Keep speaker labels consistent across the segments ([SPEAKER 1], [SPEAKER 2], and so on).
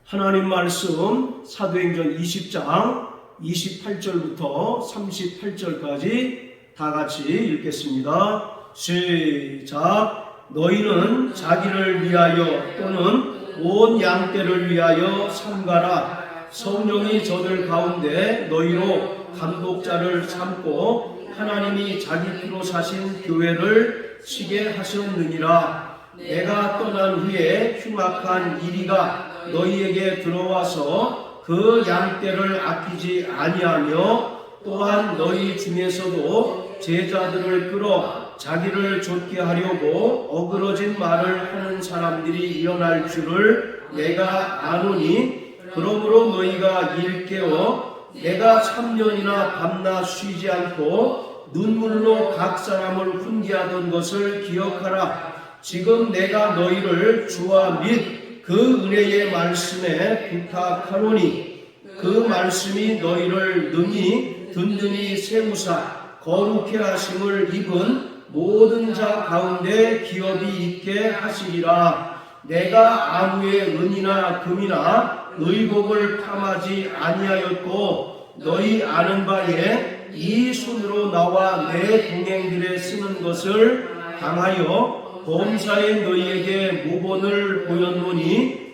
[SPEAKER 1] 하나님 말씀 사도행전 20장 28절부터 38절까지 다 같이 읽겠습니다. 시작. 너희는 자기를 위하여 또는 온 양떼를 위하여 삼가라. 성령이 저들 가운데 너희로 감독자를 삼고 하나님이 자기 피로 사신 교회를 치게 하셨느니라. 내가 떠난 후에 흉악한 이리가 너희에게 들어와서 그 양떼를 아끼지 아니하며 또한 너희 중에서도 제자들을 끌어 자기를 좇게 하려고 어그러진 말을 하는 사람들이 일어날 줄을 내가 아노니, 그러므로 너희가 일깨어 내가 3년이나 밤낮 쉬지 않고 눈물로 각 사람을 훈계하던 것을 기억하라. 지금 내가 너희를 주와 및 그 은혜의 말씀에 부탁하노니 그 말씀이 너희를 능히 든든히 세우사 거룩해 하심을 입은 모든 자 가운데 기업이 있게 하시리라. 내가 아무의 은이나 금이나 의복을 탐하지 아니하였고 너희 아는 바에 이 손으로 나와 내 동행들에 쓰는 것을 당하여 범사에 너희에게 모본을 보였노니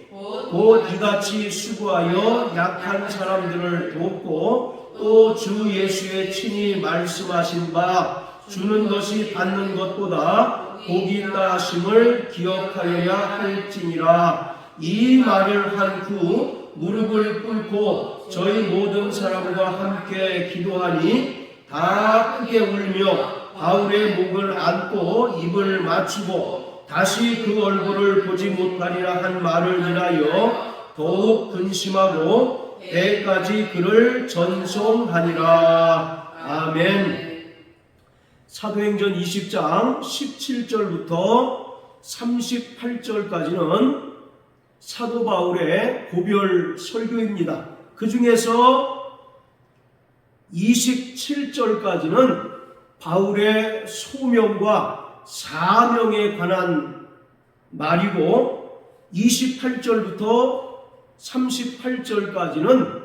[SPEAKER 1] 곧 이같이 수고하여 약한 사람들을 돕고 또 주 예수의 친히 말씀하신 바 주는 것이 받는 것보다 복이 있다 하심을 기억하여야 할지니라. 이 말을 한 후 무릎을 꿇고 저희 모든 사람과 함께 기도하니 다 크게 울며 바울의 목을 안고 입을 맞추고 다시 그 얼굴을 보지 못하리라 한 말을 인하여 더욱 근심하고 배까지 그를 전송하니라. 아멘. 사도행전 20장 17절부터 38절까지는 사도 바울의 고별 설교입니다. 그 중에서 27절까지는 바울의 소명과 사명에 관한 말이고 28절부터 38절까지는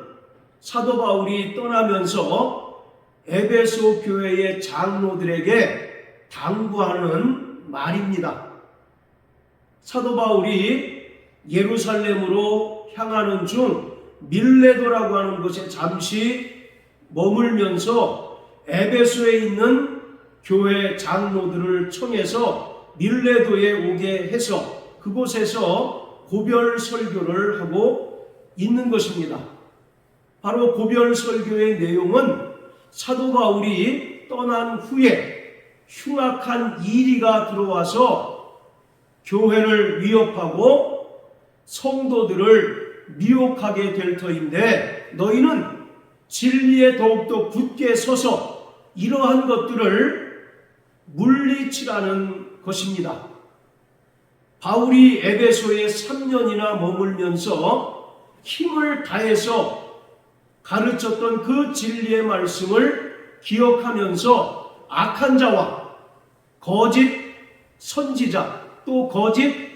[SPEAKER 1] 사도 바울이 떠나면서 에베소 교회의 장로들에게 당부하는 말입니다. 사도 바울이 예루살렘으로 향하는 중 밀레도라고 하는 곳에 잠시 머물면서 에베소에 있는 교회 장로들을 청해서 밀레도에 오게 해서 그곳에서 고별 설교를 하고 있는 것입니다. 바로 고별 설교의 내용은 사도 바울이 떠난 후에 흉악한 이리가 들어와서 교회를 위협하고 성도들을 미혹하게 될 터인데 너희는 진리에 더욱더 굳게 서서 이러한 것들을 물리치라는 것입니다. 바울이 에베소에 3년이나 머물면서 힘을 다해서 가르쳤던 그 진리의 말씀을 기억하면서 악한 자와 거짓 선지자 또 거짓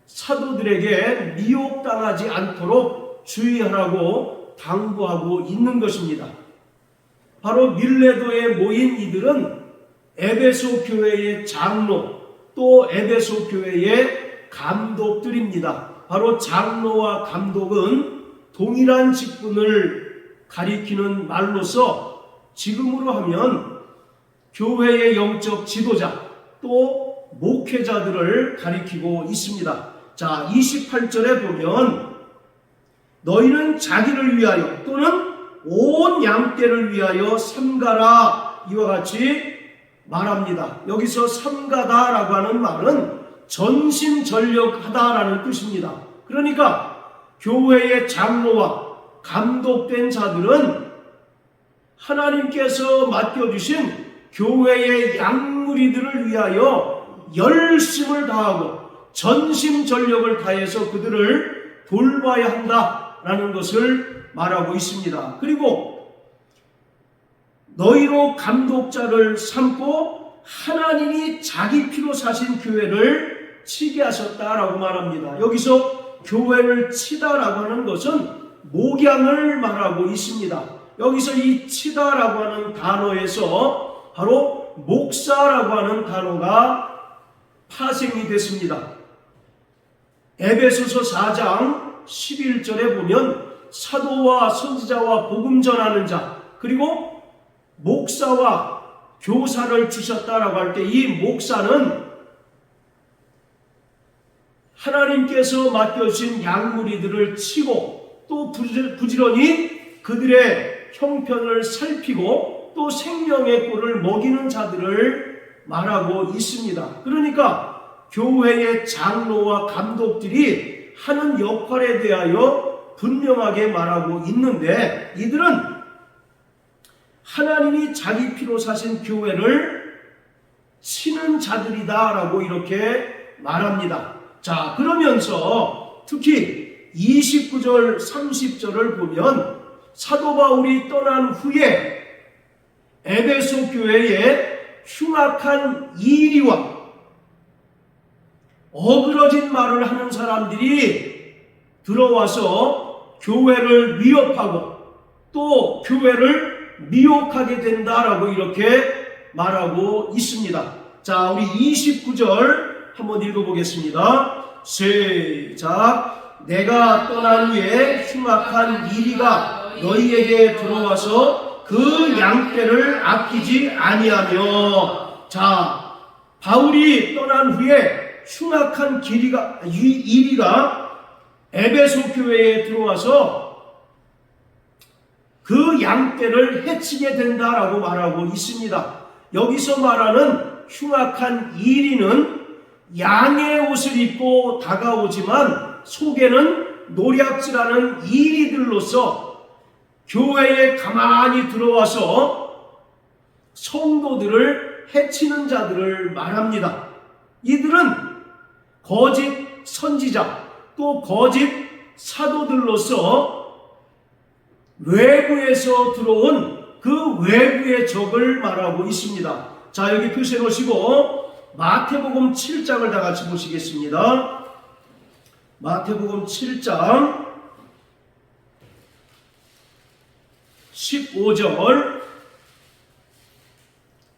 [SPEAKER 1] 사도들에게 미혹당하지 않도록 주의하라고 당부하고 있는 것입니다. 바로 밀레도에 모인 이들은 에베소 교회의 장로 또 에베소 교회의 감독들입니다. 바로 장로와 감독은 동일한 직분을 가리키는 말로서 지금으로 하면 교회의 영적 지도자 또 목회자들을 가리키고 있습니다. 자, 28절에 보면 너희는 자기를 위하여 또는 온 양떼를 위하여 삼가라 이와 같이 말합니다. 여기서 삼가다라고 하는 말은 전심전력하다라는 뜻입니다. 그러니까 교회의 장로와 감독된 자들은 하나님께서 맡겨주신 교회의 양무리들을 위하여 열심을 다하고 전심전력을 다해서 그들을 돌봐야 한다라는 것을 말하고 있습니다. 그리고 너희로 감독자를 삼고 하나님이 자기 피로 사신 교회를 치게 하셨다라고 말합니다. 여기서 교회를 치다라고 하는 것은 목양을 말하고 있습니다. 여기서 이 치다라고 하는 단어에서 바로 목사라고 하는 단어가 파생이 됐습니다. 에베소서 4장 11절에 보면 사도와 선지자와 복음 전하는 자, 그리고 목사와 교사를 주셨다라고 할 때 이 목사는 하나님께서 맡겨주신 양무리들을 치고 또 부지런히 그들의 형편을 살피고 또 생명의 꼴을 먹이는 자들을 말하고 있습니다. 그러니까 교회의 장로와 감독들이 하는 역할에 대하여 분명하게 말하고 있는데, 이들은 하나님이 자기 피로 사신 교회를 치는 자들이다라고 이렇게 말합니다. 자, 그러면서 특히 29절 30절을 보면 사도 바울이 떠난 후에 에베소 교회에 흉악한 이리와 어그러진 말을 하는 사람들이 들어와서 교회를 위협하고 또 교회를 미혹하게 된다라고 이렇게 말하고 있습니다. 자, 우리 29절 한번 읽어보겠습니다. 시작. 내가 떠난 후에 흉악한 이리가 너희에게 들어와서 그 양떼를 아끼지 아니하며. 자, 바울이 떠난 후에 흉악한 이리가 에베소 교회에 들어와서 그 양떼를 해치게 된다라고 말하고 있습니다. 여기서 말하는 흉악한 이리는 양의 옷을 입고 다가오지만 속에는 노략질하는 이리들로서 교회에 가만히 들어와서 성도들을 해치는 자들을 말합니다. 이들은 거짓 선지자 또 거짓 사도들로서 외부에서 들어온 그 외부의 적을 말하고 있습니다. 자, 여기 표시해 놓으시고 마태복음 7장을 다 같이 보시겠습니다. 마태복음 7장 15절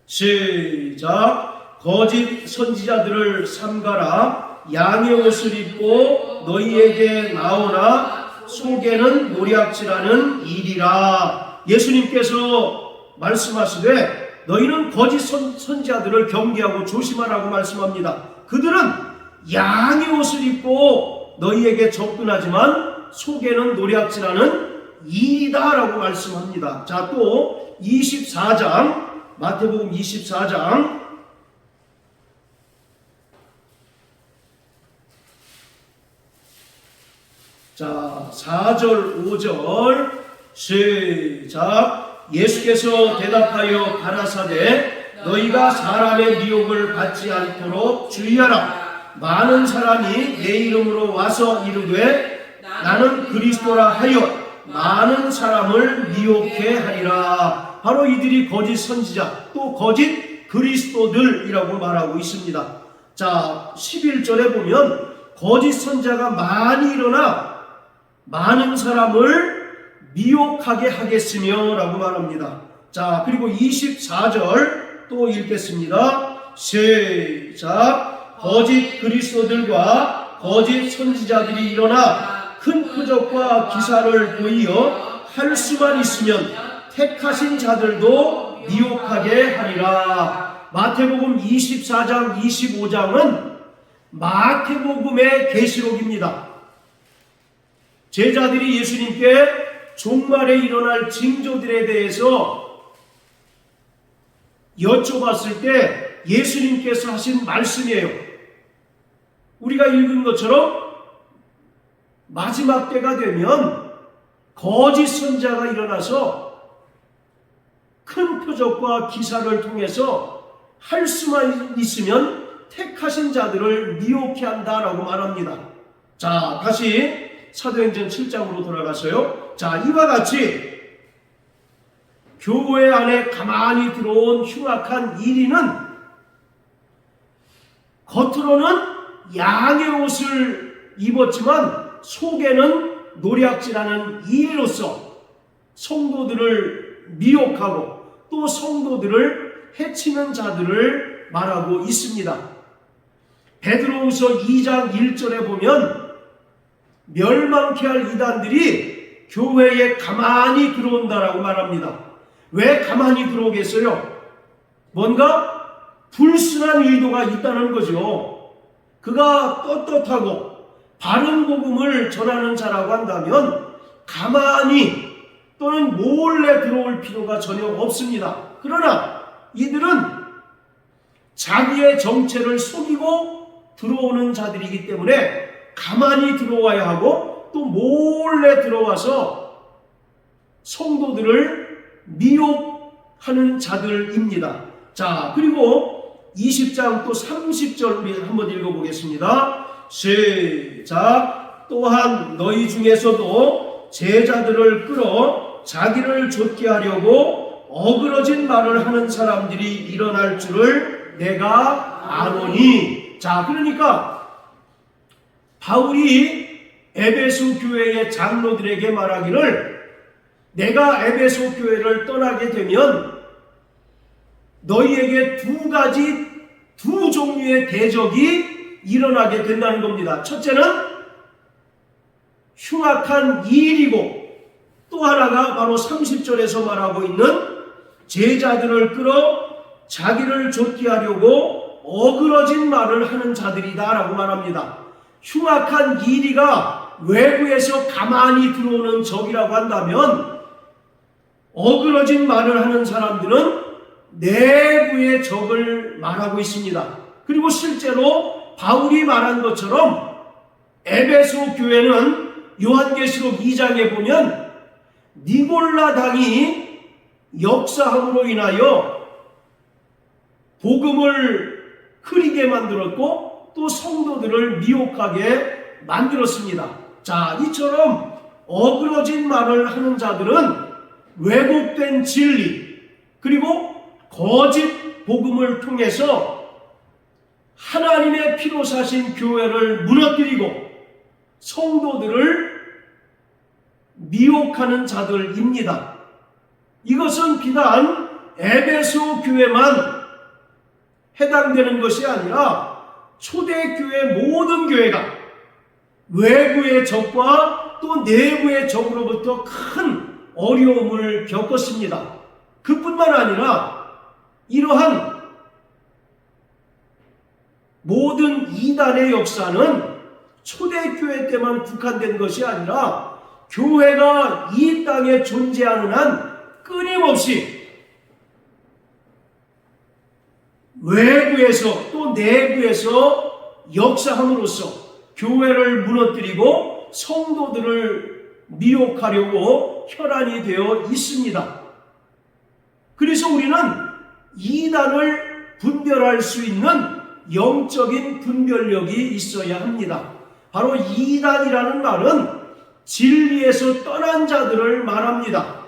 [SPEAKER 1] 시작. 거짓 선지자들을 삼가라. 양의 옷을 입고 너희에게 나오나 속에는 노략질하는 일이라. 예수님께서 말씀하시되 너희는 거짓 선지자들을 경계하고 조심하라고 말씀합니다. 그들은 양의 옷을 입고 너희에게 접근하지만 속에는 노략질하는 일이다라고 말씀합니다. 자, 또 24장 마태복음 24장 자 4절 5절 시작. 예수께서 대답하여 가라사대 너희가 사람의 미혹을 받지 않도록 주의하라. 많은 사람이 내 이름으로 와서 이르되 나는 그리스도라 하여 많은 사람을 미혹해 하리라. 바로 이들이 거짓 선지자 또 거짓 그리스도들이라고 말하고 있습니다. 자, 11절에 보면 거짓 선지자가 많이 일어나 많은 사람을 미혹하게 하겠으며 라고 말합니다. 자, 그리고 24절 또 읽겠습니다. 시작. 거짓 그리스도들과 거짓 선지자들이 일어나 큰 표적과 기사를 보이어 할 수만 있으면 택하신 자들도 미혹하게 하리라. 마태복음 24장 25장은 마태복음의 계시록입니다. 제자들이 예수님께 종말에 일어날 징조들에 대해서 여쭤봤을 때 예수님께서 하신 말씀이에요. 우리가 읽은 것처럼 마지막 때가 되면 거짓 선지자가 일어나서 큰 표적과 기사를 통해서 할 수만 있으면 택하신 자들을 미혹해 한다라고 말합니다. 자, 다시 사도행전 7장으로 돌아가서요. 자, 이와 같이 교회 안에 가만히 들어온 흉악한 이리는 겉으로는 양의 옷을 입었지만 속에는 노략질하는 이로서 성도들을 미혹하고 또 성도들을 해치는 자들을 말하고 있습니다. 베드로후서 2장 1절에 보면 멸망케 할 이단들이 교회에 가만히 들어온다라고 말합니다. 왜 가만히 들어오겠어요? 뭔가 불순한 의도가 있다는 거죠. 그가 떳떳하고 바른 복음을 전하는 자라고 한다면 가만히 또는 몰래 들어올 필요가 전혀 없습니다. 그러나 이들은 자기의 정체를 속이고 들어오는 자들이기 때문에 가만히 들어와야 하고 또 몰래 들어와서 성도들을 미혹하는 자들입니다. 자, 그리고 20장 또 30절 우리 한번 읽어보겠습니다. 시작. 또한 너희 중에서도 제자들을 끌어 자기를 좇게 하려고 어그러진 말을 하는 사람들이 일어날 줄을 내가 아노니. 자, 그러니까 바울이 에베소 교회의 장로들에게 말하기를 내가 에베소 교회를 떠나게 되면 너희에게 두 종류의 대적이 일어나게 된다는 겁니다. 첫째는 흉악한 일이고 또 하나가 바로 30절에서 말하고 있는 제자들을 끌어 자기를 좇게 하려고 어그러진 말을 하는 자들이다 라고 말합니다. 흉악한 일이가 외부에서 가만히 들어오는 적이라고 한다면 어그러진 말을 하는 사람들은 내부의 적을 말하고 있습니다. 그리고 실제로 바울이 말한 것처럼 에베소 교회는 요한계시록 2장에 보면 니골라 당이 역사함으로 인하여 복음을 흐리게 만들었고 또 성도들을 미혹하게 만들었습니다. 자, 이처럼 어그러진 말을 하는 자들은 왜곡된 진리 그리고 거짓 복음을 통해서 하나님의 피로 사신 교회를 무너뜨리고 성도들을 미혹하는 자들입니다. 이것은 비단 에베소 교회만 해당되는 것이 아니라 초대교회 모든 교회가 외부의 적과 또 내부의 적으로부터 큰 어려움을 겪었습니다. 그뿐만 아니라 이러한 모든 이단의 역사는 초대교회 때만 국한된 것이 아니라 교회가 이 땅에 존재하는 한 끊임없이 외부에서 또 내부에서 역사함으로써 교회를 무너뜨리고 성도들을 미혹하려고 혈안이 되어 있습니다. 그래서 우리는 이단을 분별할 수 있는 영적인 분별력이 있어야 합니다. 바로 이단이라는 말은 진리에서 떠난 자들을 말합니다.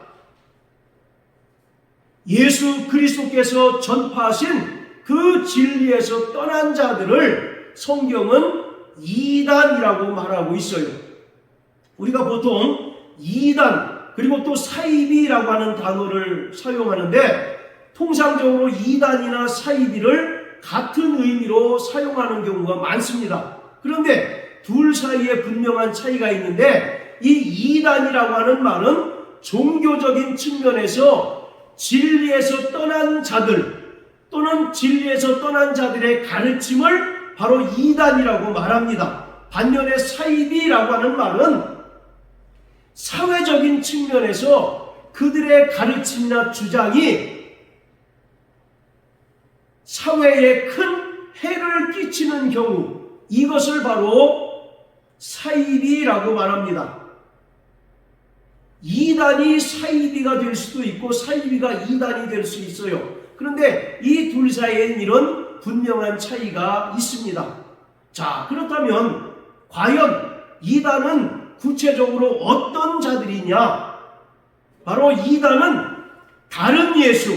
[SPEAKER 1] 예수 그리스도께서 전파하신 그 진리에서 떠난 자들을 성경은 이단이라고 말하고 있어요. 우리가 보통 이단 그리고 또 사이비라고 하는 단어를 사용하는데 통상적으로 이단이나 사이비를 같은 의미로 사용하는 경우가 많습니다. 그런데 둘 사이에 분명한 차이가 있는데 이 이단이라고 하는 말은 종교적인 측면에서 진리에서 떠난 자들 또는 진리에서 떠난 자들의 가르침을 바로 이단이라고 말합니다. 반면에 사이비라고 하는 말은 사회적인 측면에서 그들의 가르침이나 주장이 사회에 큰 해를 끼치는 경우 이것을 바로 사이비라고 말합니다. 이단이 사이비가 될 수도 있고 사이비가 이단이 될 수 있어요. 그런데 이 둘 사이에는 이런 분명한 차이가 있습니다. 자, 그렇다면 과연 이단은 구체적으로 어떤 자들이냐? 바로 이단은 다른 예수,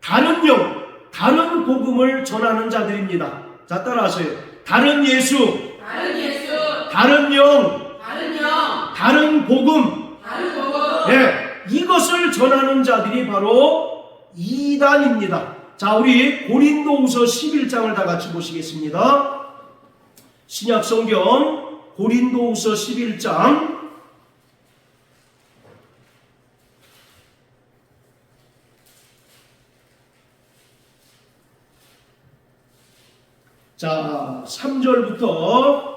[SPEAKER 1] 다른 영, 다른 복음을 전하는 자들입니다. 자, 따라하세요. 다른 예수, 다른 영, 다른 복음, 네, 이것을 전하는 자들이 바로 이단입니다. 자, 우리 고린도후서 11장을 다 같이 보시겠습니다. 신약 성경 고린도후서 11장 자, 3절부터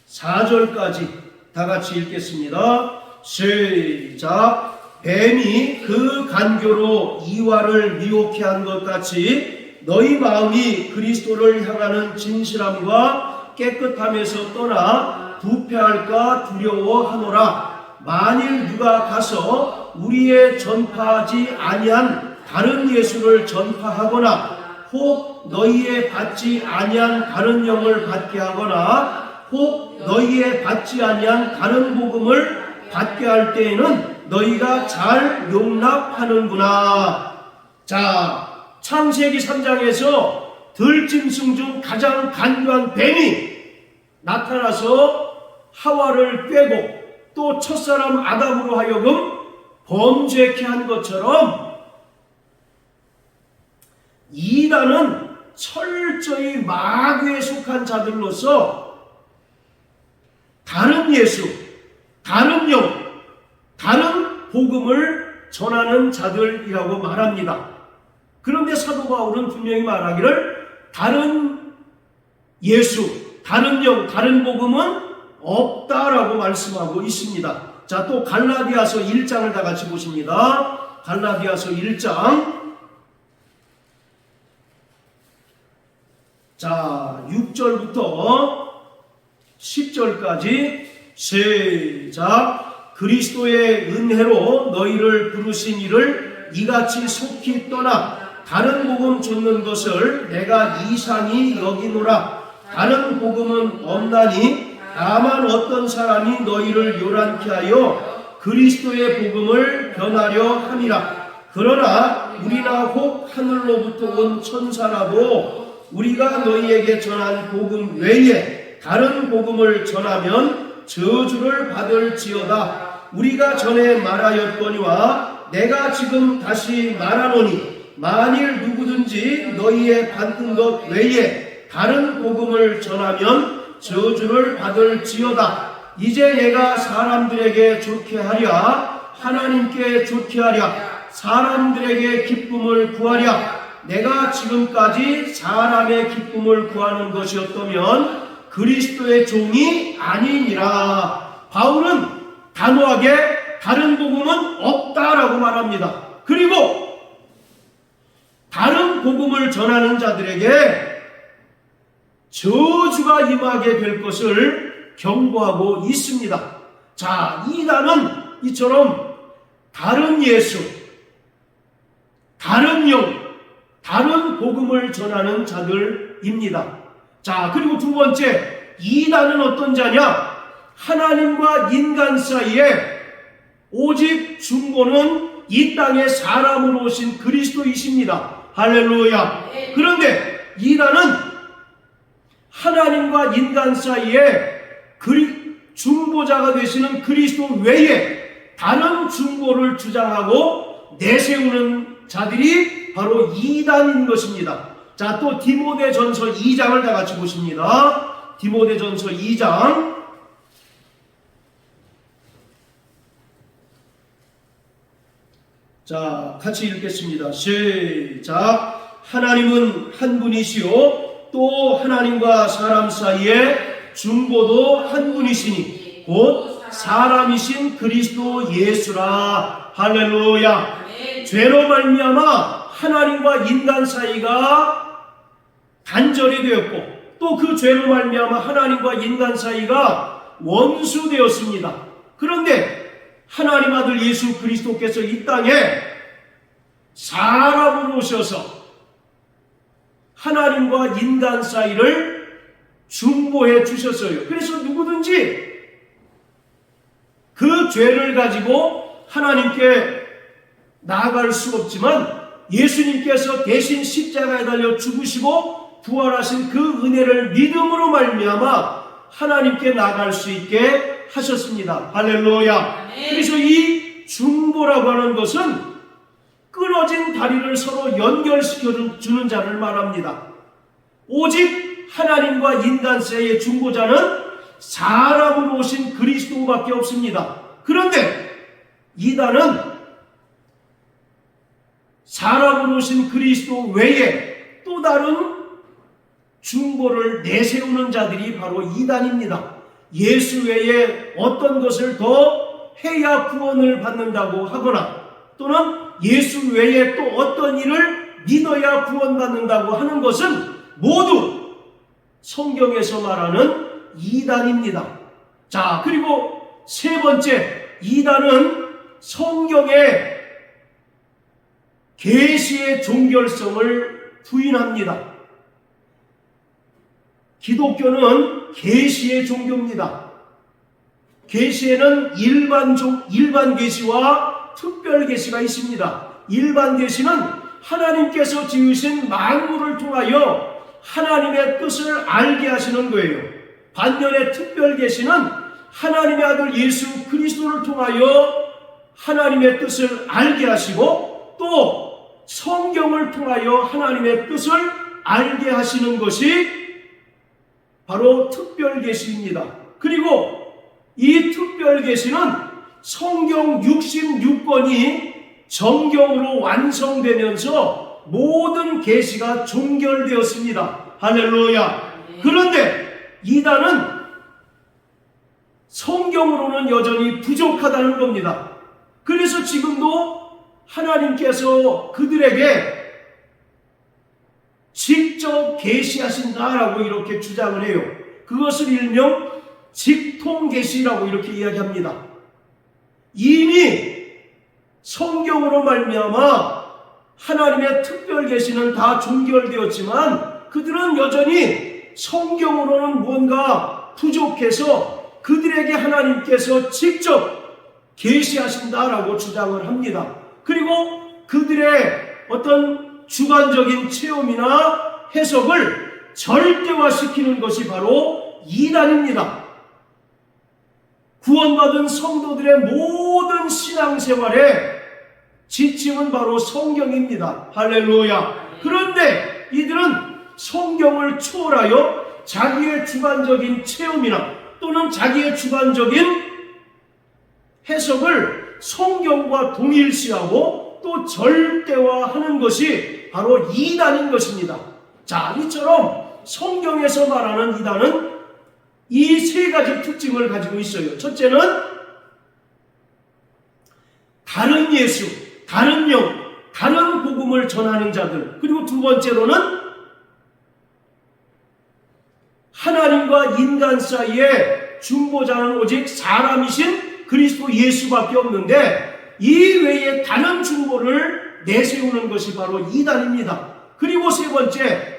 [SPEAKER 1] 4절까지 다 같이 읽겠습니다. 시작. 뱀이 그 간교로 이와를 미혹해 한 것 같이 너희 마음이 그리스도를 향하는 진실함과 깨끗함에서 떠나 부패할까 두려워하노라. 만일 누가 가서 우리의 전파하지 아니한 다른 예수를 전파하거나 혹 너희의 받지 아니한 다른 영을 받게 하거나 혹 너희의 받지 아니한 다른 복음을 받게 할 때에는 너희가 잘 용납하는구나. 자, 창세기 3장에서 들짐승 중 가장 간교한 뱀이 나타나서 하와를 꿰고 또 첫사람 아담으로 하여금 범죄케 한 것처럼 이단은 철저히 마귀에 속한 자들로서 다른 예수, 다른 영, 다른 복음을 전하는 자들이라고 말합니다. 그런데 사도 바울은 분명히 말하기를 다른 예수, 다른 영, 다른 복음은 없다라고 말씀하고 있습니다. 자, 또 갈라디아서 1장을 다 같이 보십니다. 갈라디아서 1장 자, 6절부터 10절까지 시작. 그리스도의 은혜로 너희를 부르신 이를 이같이 속히 떠나 다른 복음 좇는 것을 내가 이상히 여기노라. 다른 복음은 없나니 다만 어떤 사람이 너희를 요란케 하여 그리스도의 복음을 변하려 함이라. 그러나 우리나 혹 하늘로부터 온 천사라도 우리가 너희에게 전한 복음 외에 다른 복음을 전하면 저주를 받을지어다. 우리가 전에 말하였거니와 내가 지금 다시 말하노니 만일 누구든지 너희의 받은 것 외에 다른 복음을 전하면 저주를 받을지어다. 이제 내가 사람들에게 좋게 하랴 하나님께 좋게 하랴 사람들에게 기쁨을 구하랴. 내가 지금까지 사람의 기쁨을 구하는 것이었다면 그리스도의 종이 아니니라. 바울은 단호하게 다른 복음은 없다라고 말합니다. 그리고 다른 복음을 전하는 자들에게 저주가 임하게 될 것을 경고하고 있습니다. 자, 이단은 이처럼 다른 예수, 다른 영, 다른 복음을 전하는 자들입니다. 자, 그리고 두 번째, 이단은 어떤 자냐? 하나님과 인간 사이에 오직 중보는 이 땅에 사람으로 오신 그리스도이십니다. 할렐루야. 그런데 이단은 하나님과 인간 사이에 중보자가 되시는 그리스도 외에 다른 중보를 주장하고 내세우는 자들이 바로 이단인 것입니다. 자, 또 디모데전서 2장을 다 같이 보십니다. 디모데전서 2장 자, 같이 읽겠습니다. 시작. 하나님은 한 분이시요 또 하나님과 사람 사이에 중보도 한 분이시니 곧 사람이신 그리스도 예수라. 할렐루야. 죄로 말미암아 하나님과 인간 사이가 단절이 되었고 또 그 죄로 말미암아 하나님과 인간 사이가 원수되었습니다. 그런데 하나님 아들 예수 그리스도께서 이 땅에 사람으로 오셔서 하나님과 인간 사이를 중보해 주셨어요. 그래서 누구든지 그 죄를 가지고 하나님께 나아갈 수 없지만 예수님께서 대신 십자가에 달려 죽으시고 부활하신 그 은혜를 믿음으로 말미암아 하나님께 나아갈 수 있게 하셨습니다. 할렐루야. 그래서 이 중보라고 하는 것은 끊어진 다리를 서로 연결시켜 주는 자를 말합니다. 오직 하나님과 인간 사이의 중보자는 사람으로 오신 그리스도밖에 없습니다. 그런데 이단은 사람으로 오신 그리스도 외에 또 다른 중보를 내세우는 자들이 바로 이단입니다. 예수 외에 어떤 것을 더 해야 구원을 받는다고 하거나 또는 예수 외에 또 어떤 일을 믿어야 구원받는다고 하는 것은 모두 성경에서 말하는 이단입니다. 자, 그리고 세 번째, 이단은 성경의 계시의 종결성을 부인합니다. 기독교는 계시의 종교입니다. 계시에는 일반 계시와 특별 계시가 있습니다. 일반 계시는 하나님께서 지으신 만물을 통하여 하나님의 뜻을 알게 하시는 거예요. 반면에 특별 계시는 하나님의 아들 예수 그리스도를 통하여 하나님의 뜻을 알게 하시고 또 성경을 통하여 하나님의 뜻을 알게 하시는 것이 바로 특별 계시입니다. 그리고 이 특별 계시는 성경 66권이 정경으로 완성되면서 모든 계시가 종결되었습니다. 할렐루야. 그런데 이단은 성경으로는 여전히 부족하다는 겁니다. 그래서 지금도 하나님께서 그들에게 직접 계시하신다라고 이렇게 주장을 해요. 그것을 일명 직통계시라고 이렇게 이야기합니다. 이미 성경으로 말미암아 하나님의 특별 계시는 다 종결되었지만 그들은 여전히 성경으로는 뭔가 부족해서 그들에게 하나님께서 직접 계시하신다라고 주장을 합니다. 그리고 그들의 어떤 주관적인 체험이나 해석을 절대화시키는 것이 바로 이단입니다. 구원받은 성도들의 모든 신앙생활의 지침은 바로 성경입니다. 할렐루야. 그런데 이들은 성경을 초월하여 자기의 주관적인 체험이나 또는 자기의 주관적인 해석을 성경과 동일시하고 또 절대화하는 것이 바로 이단인 것입니다. 자, 이처럼 성경에서 말하는 이단은 이 세 가지 특징을 가지고 있어요. 첫째는 다른 예수, 다른 영, 다른 복음을 전하는 자들. 그리고 두 번째로는 하나님과 인간 사이에 중보자는 오직 사람이신 그리스도 예수밖에 없는데 이 외에 다른 중보를 내세우는 것이 바로 이단입니다. 그리고 세 번째,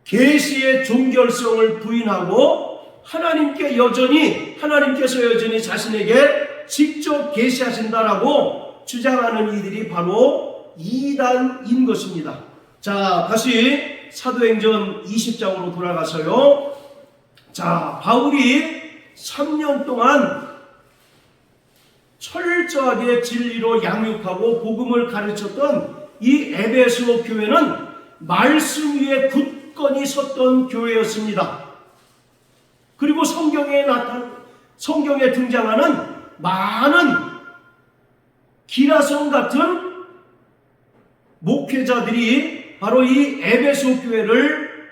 [SPEAKER 1] 계시의 종결성을 부인하고 하나님께서 여전히 자신에게 직접 계시하신다라고 주장하는 이들이 바로 이단인 것입니다. 자, 다시 사도행전 20장으로 돌아가서요. 자, 바울이 3년 동안 철저하게 진리로 양육하고 복음을 가르쳤던 이 에베소 교회는 말씀 위에 굳건히 섰던 교회였습니다. 그리고 성경에 등장하는 많은 기라성 같은 목회자들이 바로 이 에베소 교회를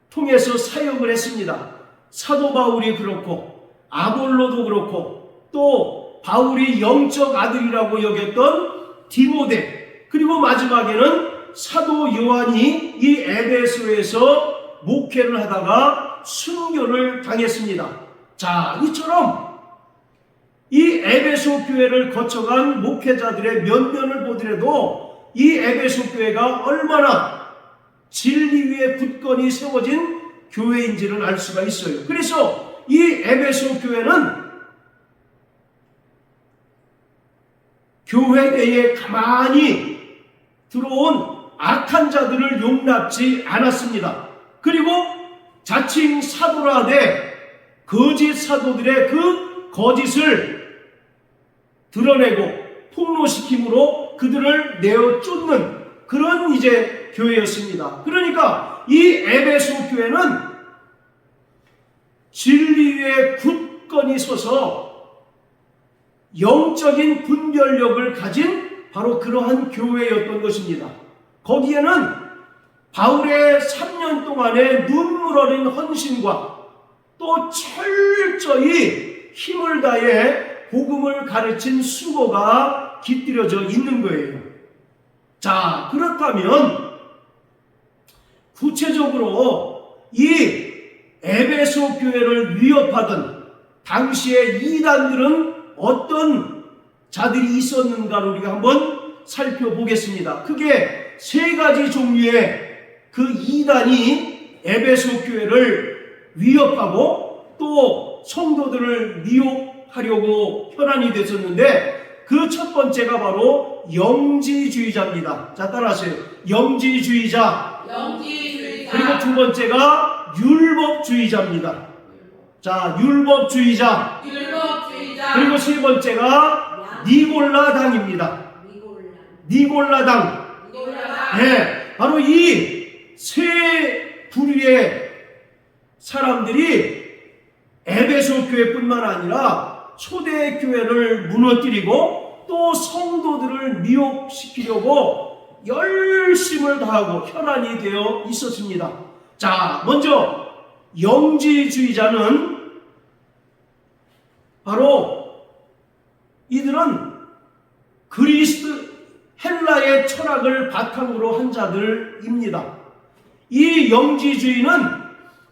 [SPEAKER 1] 통해서 사역을 했습니다. 사도 바울이 그렇고 아볼로도 그렇고 또 바울이 영적 아들이라고 여겼던 디모데, 그리고 마지막에는 사도 요한이 이 에베소에서 목회를 하다가 순교를 당했습니다. 자, 이처럼 이 에베소 교회를 거쳐간 목회자들의 면면을 보더라도 이 에베소 교회가 얼마나 진리 위에 굳건히 세워진 교회인지를 알 수가 있어요. 그래서 이 에베소 교회는 교회 내에 가만히 들어온 악한 자들을 용납지 않았습니다. 그리고 자칭 사도라 하되 거짓 사도들의 그 거짓을 드러내고 폭로시킴으로 그들을 내어 쫓는 그런 이제 교회였습니다. 그러니까 이 에베소 교회는 진리 위에 굳건히 서서 영적인 분별력을 가진 바로 그러한 교회였던 것입니다. 거기에는 바울의 3년 동안의 눈물 어린 헌신과 또 철저히 힘을 다해 복음을 가르친 수고가 깃들여져 있는 거예요. 자, 그렇다면 구체적으로 이 에베소 교회를 위협하던 당시의 이단들은 어떤 자들이 있었는가를 우리가 한번 살펴보겠습니다. 크게 세 가지 종류의 그 이단이 에베소 교회를 위협하고 또 성도들을 미혹하려고 혈안이 됐었는데 그 첫 번째가 바로 영지주의자입니다. 자, 따라하세요. 영지주의자. 그리고 두 번째가 율법주의자입니다. 자, 율법주의자. 그리고 세 번째가 니골라당입니다. 니골라당. 네, 바로 이 세 부류의 사람들이 에베소 교회뿐만 아니라 초대 교회를 무너뜨리고 또 성도들을 미혹시키려고 열심을 다하고 혈안이 되어 있었습니다. 자, 먼저 영지주의자는 바로 이들은 그리스 헬라의 철학을 바탕으로 한 자들입니다. 이 영지주의는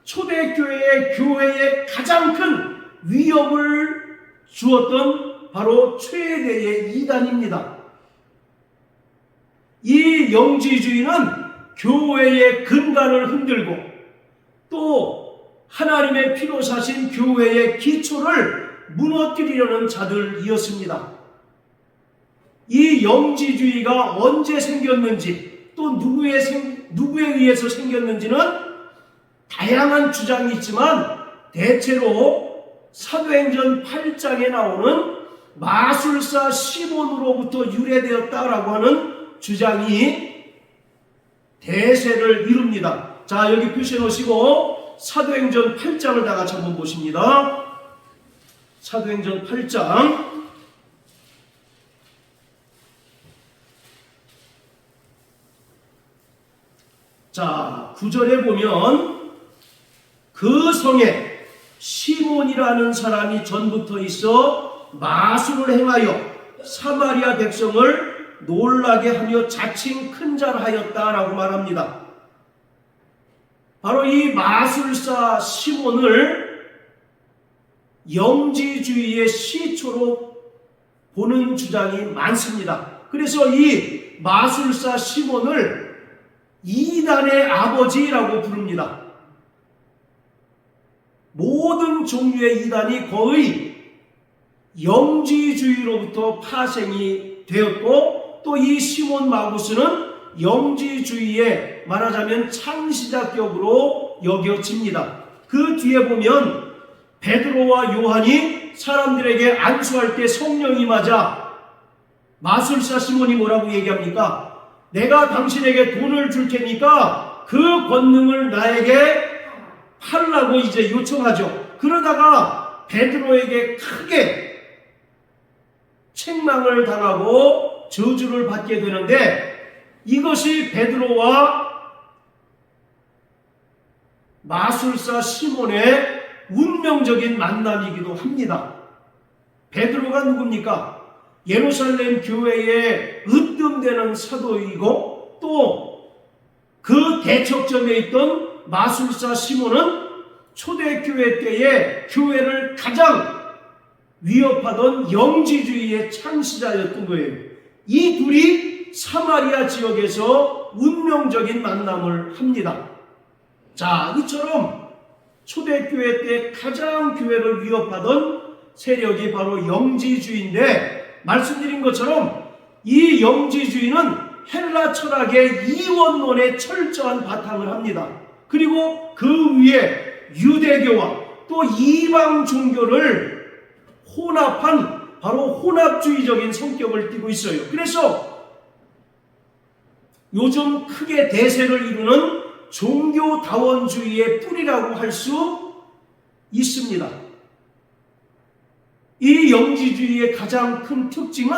[SPEAKER 1] 초대교회의 교회에 가장 큰 위협을 주었던 바로 최대의 이단입니다. 이 영지주의는 교회의 근간을 흔들고 또 하나님의 피로 사신 교회의 기초를 무너뜨리려는 자들이었습니다. 이 영지주의가 언제 생겼는지 또 누구에 의해서 생겼는지는 다양한 주장이 있지만 대체로 사도행전 8장에 나오는 마술사 시몬으로부터 유래되었다라고 하는 주장이 대세를 이룹니다. 자, 여기 표시해 놓으시고 사도행전 8장을 다 같이 한번 보십니다. 사도행전 8장 자, 9절에 보면 그 성에 시몬이라는 사람이 전부터 있어 마술을 행하여 사마리아 백성을 놀라게 하며 자칭 큰 자를 하였다라고 말합니다. 바로 이 마술사 시몬을 영지주의의 시초로 보는 주장이 많습니다. 그래서 이 마술사 시몬을 이단의 아버지라고 부릅니다. 모든 종류의 이단이 거의 영지주의로부터 파생이 되었고 또 이 시몬 마구스는 영지주의의 말하자면 창시자격으로 여겨집니다. 그 뒤에 보면 베드로와 요한이 사람들에게 안수할 때 성령이 임하자 마술사 시몬이 뭐라고 얘기합니까? 내가 당신에게 돈을 줄 테니까 그 권능을 나에게 팔라고 이제 요청하죠. 그러다가 베드로에게 크게 책망을 당하고 저주를 받게 되는데 이것이 베드로와 마술사 시몬의 운명적인 만남이기도 합니다. 베드로가 누굽니까? 예루살렘 교회의 으뜸되는 사도이고 또 그 대척점에 있던 마술사 시몬은 초대교회 때에 교회를 가장 위협하던 영지주의의 창시자였던 거예요. 이 둘이 사마리아 지역에서 운명적인 만남을 합니다. 자, 이처럼 초대교회 때 가장 교회를 위협하던 세력이 바로 영지주의인데 말씀드린 것처럼 이 영지주의는 헬라 철학의 이원론에 철저한 바탕을 합니다. 그리고 그 위에 유대교와 또 이방 종교를 혼합한 바로 혼합주의적인 성격을 띠고 있어요. 그래서 요즘 크게 대세를 이루는 종교다원주의의 뿌리라고 할 수 있습니다. 이 영지주의의 가장 큰 특징은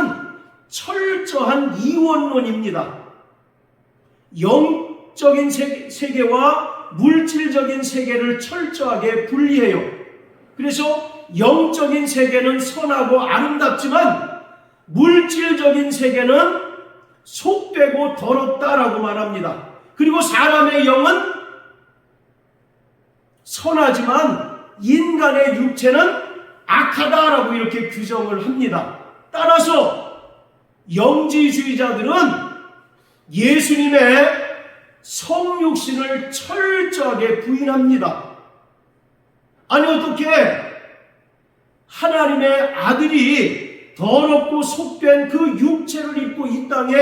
[SPEAKER 1] 철저한 이원론입니다. 영적인 세계와 물질적인 세계를 철저하게 분리해요. 그래서 영적인 세계는 선하고 아름답지만 물질적인 세계는 속되고 더럽다라고 말합니다. 그리고 사람의 영은 선하지만 인간의 육체는 악하다라고 이렇게 규정을 합니다. 따라서 영지주의자들은 예수님의 성육신을 철저하게 부인합니다. 아니 어떻게 하나님의 아들이 더럽고 속된 그 육체를 입고 이 땅에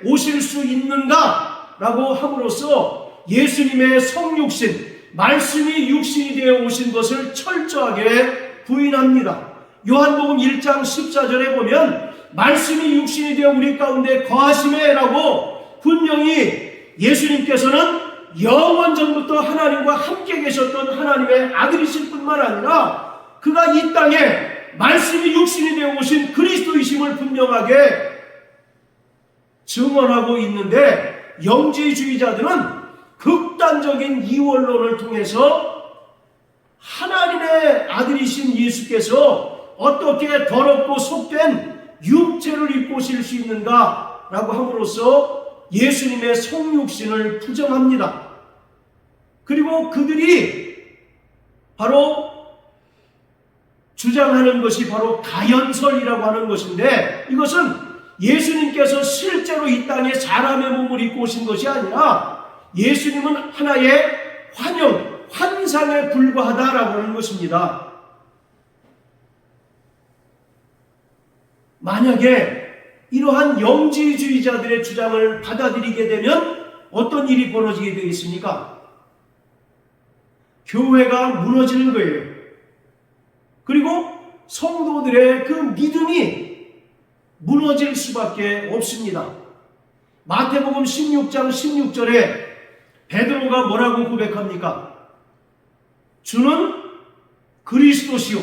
[SPEAKER 1] 오실 수 있는가? 라고 함으로써 예수님의 성육신, 말씀이 육신이 되어 오신 것을 철저하게 부인합니다. 요한복음 1장 14절에 보면 말씀이 육신이 되어 우리 가운데 거하시매 라고 분명히 예수님께서는 영원 전부터 하나님과 함께 계셨던 하나님의 아들이실 뿐만 아니라 그가 이 땅에 말씀이 육신이 되어 오신 그리스도이심을 분명하게 증언하고 있는데 영지주의자들은 극단적인 이원론을 통해서 하나님의 아들이신 예수께서 어떻게 더럽고 속된 육체를 입고 오실 수 있는가 라고 함으로써 예수님의 성육신을 부정합니다. 그리고 그들이 바로 주장하는 것이 바로 가연설이라고 하는 것인데 이것은 예수님께서 실제로 이 땅에 사람의 몸을 입고 오신 것이 아니라 예수님은 하나의 환영, 환상에 불과하다라고 하는 것입니다. 만약에 이러한 영지주의자들의 주장을 받아들이게 되면 어떤 일이 벌어지게 되겠습니까? 교회가 무너지는 거예요. 그리고 성도들의 그 믿음이 무너질 수밖에 없습니다. 마태복음 16장 16절에 베드로가 뭐라고 고백합니까? 주는 그리스도시요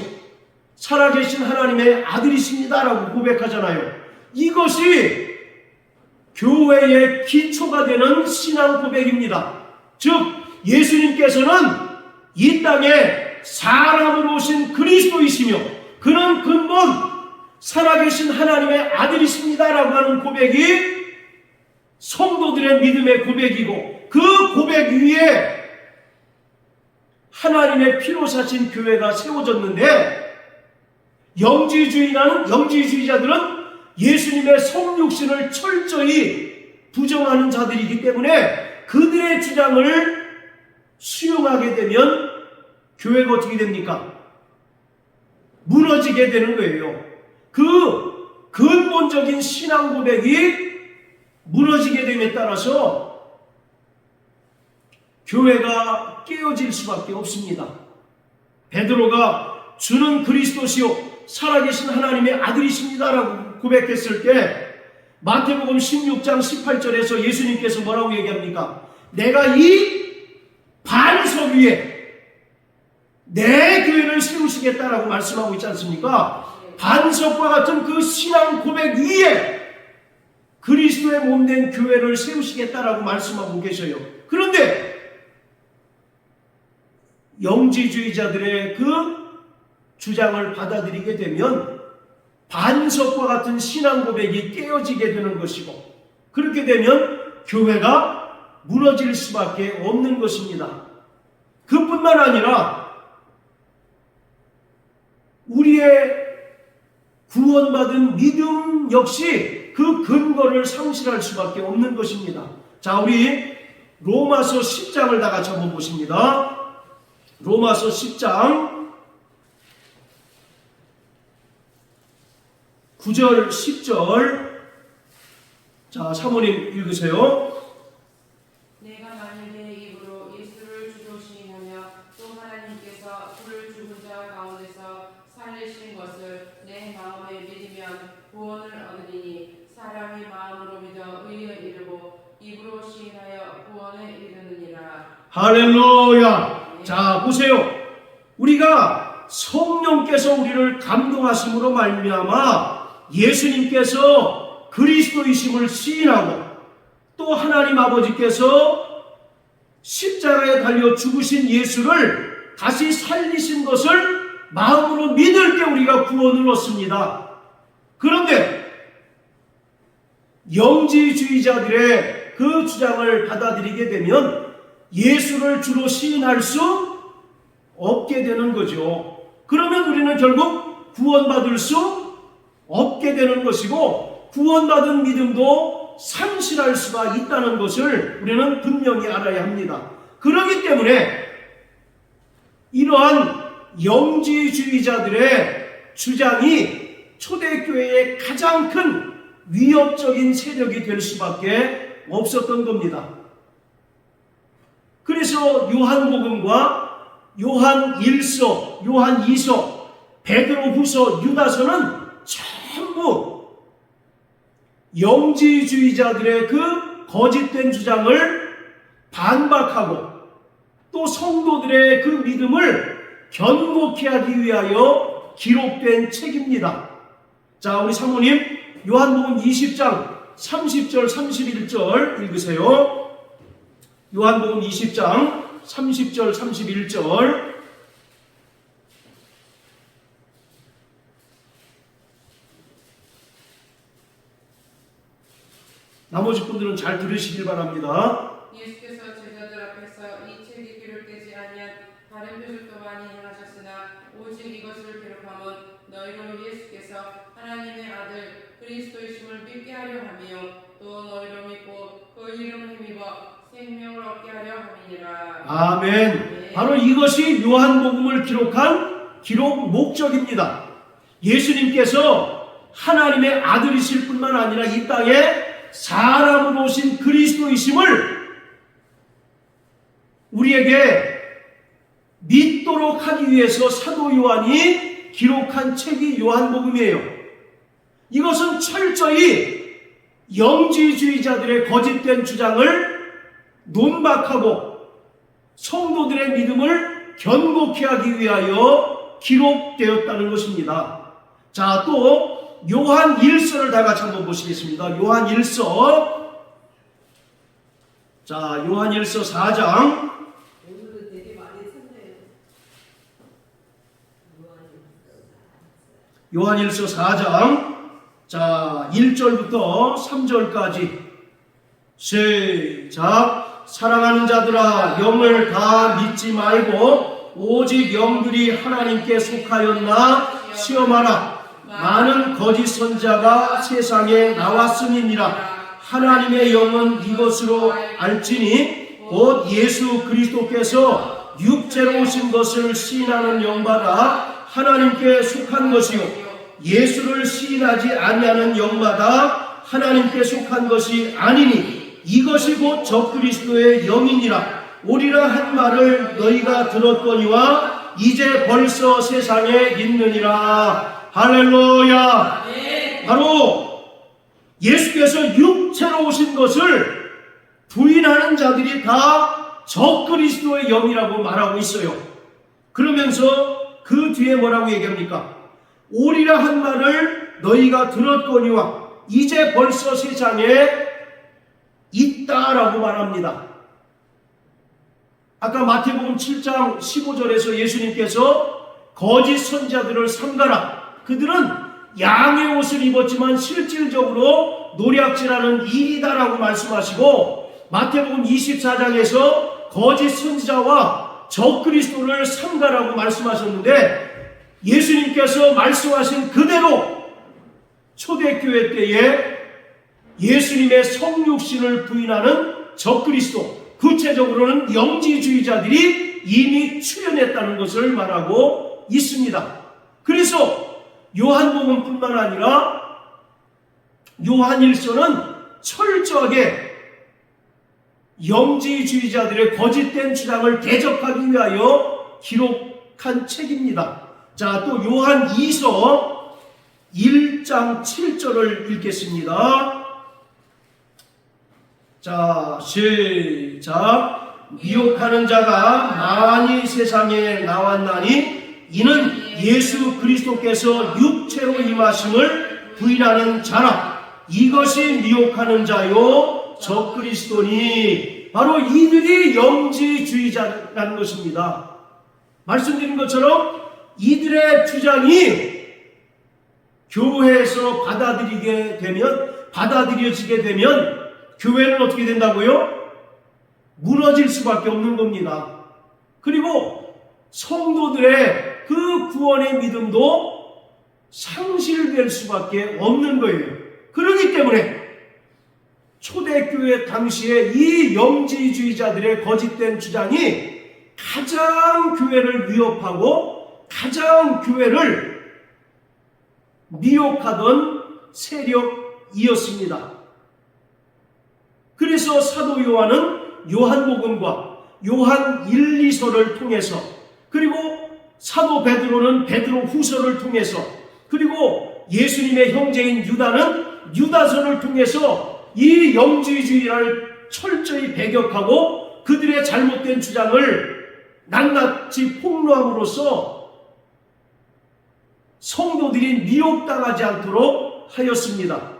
[SPEAKER 1] 살아계신 하나님의 아들이십니다라고 고백하잖아요. 이것이 교회의 기초가 되는 신앙 고백입니다. 즉 예수님께서는 이 땅에 사람으로 오신 그리스도이시며 그는 근본 살아계신 하나님의 아들이십니다라고 하는 고백이 성도들의 믿음의 고백이고 그 고백 위에 하나님의 피로 사신 교회가 세워졌는데 영지주의자들은 예수님의 성육신을 철저히 부정하는 자들이기 때문에 그들의 주장을 수용하게 되면 교회가 어떻게 됩니까? 무너지게 되는 거예요. 그 근본적인 신앙 고백이 무너지게 됨에 따라서 교회가 깨어질 수밖에 없습니다. 베드로가 주는 그리스도시요 살아계신 하나님의 아들이십니다라고 고백했을 때 마태복음 16장 18절에서 예수님께서 뭐라고 얘기합니까? 내가 이 반석 위에 내 교회를 세우시겠다라고 말씀하고 있지 않습니까? 반석과 같은 그 신앙 고백 위에 그리스도의 몸된 교회를 세우시겠다라고 말씀하고 계셔요. 그런데 영지주의자들의 그 주장을 받아들이게 되면 반석과 같은 신앙 고백이 깨어지게 되는 것이고 그렇게 되면 교회가 무너질 수밖에 없는 것입니다. 그뿐만 아니라 우리의 구원받은 믿음 역시 그 근거를 상실할 수밖에 없는 것입니다. 자, 우리 로마서 10장을 다 같이 한번 보십니다. 로마서 10장 9절 10절 자, 사모님 읽으세요.
[SPEAKER 2] 내가 만일 내 입으로 예수를 주도 시인하며 또 하나님께서 그를 죽은 마음으로 믿어 의에 이르고 입으로 시인하여 구원에 이르느니라.
[SPEAKER 1] 할렐루야. 자, 보세요. 우리가 성령께서 우리를 감동하심으로 말미암아 예수님께서 그리스도이심을 시인하고 또 하나님 아버지께서 십자가에 달려 죽으신 예수를 다시 살리신 것을 마음으로 믿을 때 우리가 구원을 얻습니다. 그런데 영지주의자들의 그 주장을 받아들이게 되면 예수를 주로 시인할 수 없게 되는 거죠. 그러면 우리는 결국 구원받을 수 없게 되는 것이고 구원받은 믿음도 상실할 수가 있다는 것을 우리는 분명히 알아야 합니다. 그렇기 때문에 이러한 영지주의자들의 주장이 초대교회의 가장 큰 위협적인 세력이 될 수밖에 없었던 겁니다. 그래서 요한복음과 요한 1서, 요한 2서, 베드로후서, 유다서는 전부 영지주의자들의 그 거짓된 주장을 반박하고 또 성도들의 그 믿음을 견고케 하기 위하여 기록된 책입니다. 자, 우리 사모님 요한복음 20장 30절 31절 읽으세요. 요한복음 20장 30절 31절. 나머지 분들은 잘 들으시길 바랍니다.
[SPEAKER 2] 예수께서 제자들 앞에서 이 책이 기록되지 아니한 다른 표적도 많이 행하셨으나 오직 이것을 기록함은 너희로 예수께서 하나님의 아들 그리스도이심을 믿게 하려 함이요 또 너희로 믿고 그 이름을 힘입어 생명을 얻게 하려 함이니라.
[SPEAKER 1] 아멘. 바로 이것이 요한복음을 기록한 기록 목적입니다. 예수님께서 하나님의 아들이실 뿐만 아니라 이 땅에 사람으로 오신 그리스도이심을 우리에게 믿도록 하기 위해서 사도 요한이 기록한 책이 요한복음이에요. 이것은 철저히 영지주의자들의 거짓된 주장을 논박하고 성도들의 믿음을 견고케 하기 위하여 기록되었다는 것입니다. 자, 또 요한 1서를 다 같이 한번 보시겠습니다. 요한 1서. 자, 요한 1서 4장.
[SPEAKER 3] 오늘은 되게 많이 썼네요.
[SPEAKER 1] 요한 1서 4장. 자, 1절부터 3절까지. 시작. 사랑하는 자들아, 영을 다 믿지 말고 오직 영들이 하나님께 속하였나 시험하라. 많은 거짓 선자가 세상에 나왔음이니라. 하나님의 영은 이것으로 알지니 곧 예수 그리스도께서 육체로 오신 것을 시인하는 영마다 하나님께 속한 것이요 예수를 시인하지 아니하는 영마다 하나님께 속한 것이 아니니 이것이 곧 적그리스도의 영이니라. 오리라 한 말을 너희가 들었거니와 이제 벌써 세상에 있느니라. 할렐루야. 바로 예수께서 육체로 오신 것을 부인하는 자들이 다 적그리스도의 영이라고 말하고 있어요. 그러면서 그 뒤에 뭐라고 얘기합니까? 오리라 한 말을 너희가 들었거니와 이제 벌써 세상에 있다라고 말합니다. 아까 마태복음 7장 15절에서 예수님께서 거짓 선자들을 삼가라. 그들은 양의 옷을 입었지만 실질적으로 노략질하는 일이다라고 말씀하시고 마태복음 24장에서 거짓 선지자와 적그리스도를 삼가라고 말씀하셨는데 예수님께서 말씀하신 그대로 초대교회 때에 예수님의 성육신을 부인하는 적그리스도, 구체적으로는 영지주의자들이 이미 출현했다는 것을 말하고 있습니다. 그래서 요한복음뿐만 아니라 요한 1서는 철저하게 영지주의자들의 거짓된 주장을 대적하기 위하여 기록한 책입니다. 자, 또 요한 2서 1장 7절을 읽겠습니다. 자, 시작. 미혹하는 자가 많이 세상에 나왔나니 이는 예수 그리스도께서 육체로 임하심을 부인하는 자라. 이것이 미혹하는 자요 적그리스도니. 바로 이들이 영지주의자라는 것입니다. 말씀드린 것처럼 이들의 주장이 교회에서 받아들여지게 되면 교회는 어떻게 된다고요? 무너질 수밖에 없는 겁니다. 그리고 성도들의 그 구원의 믿음도 상실될 수밖에 없는 거예요. 그렇기 때문에 초대교회 당시에 이 영지주의자들의 거짓된 주장이 가장 교회를 위협하고 가장 교회를 미혹하던 세력이었습니다. 그래서 사도 요한은 요한복음과 요한 1, 2서를 통해서, 그리고 사도 베드로는 베드로 후서를 통해서, 그리고 예수님의 형제인 유다는 유다서를 통해서 이 영지주의를 철저히 배격하고 그들의 잘못된 주장을 낱낱이 폭로함으로써 성도들이 미혹당하지 않도록 하였습니다.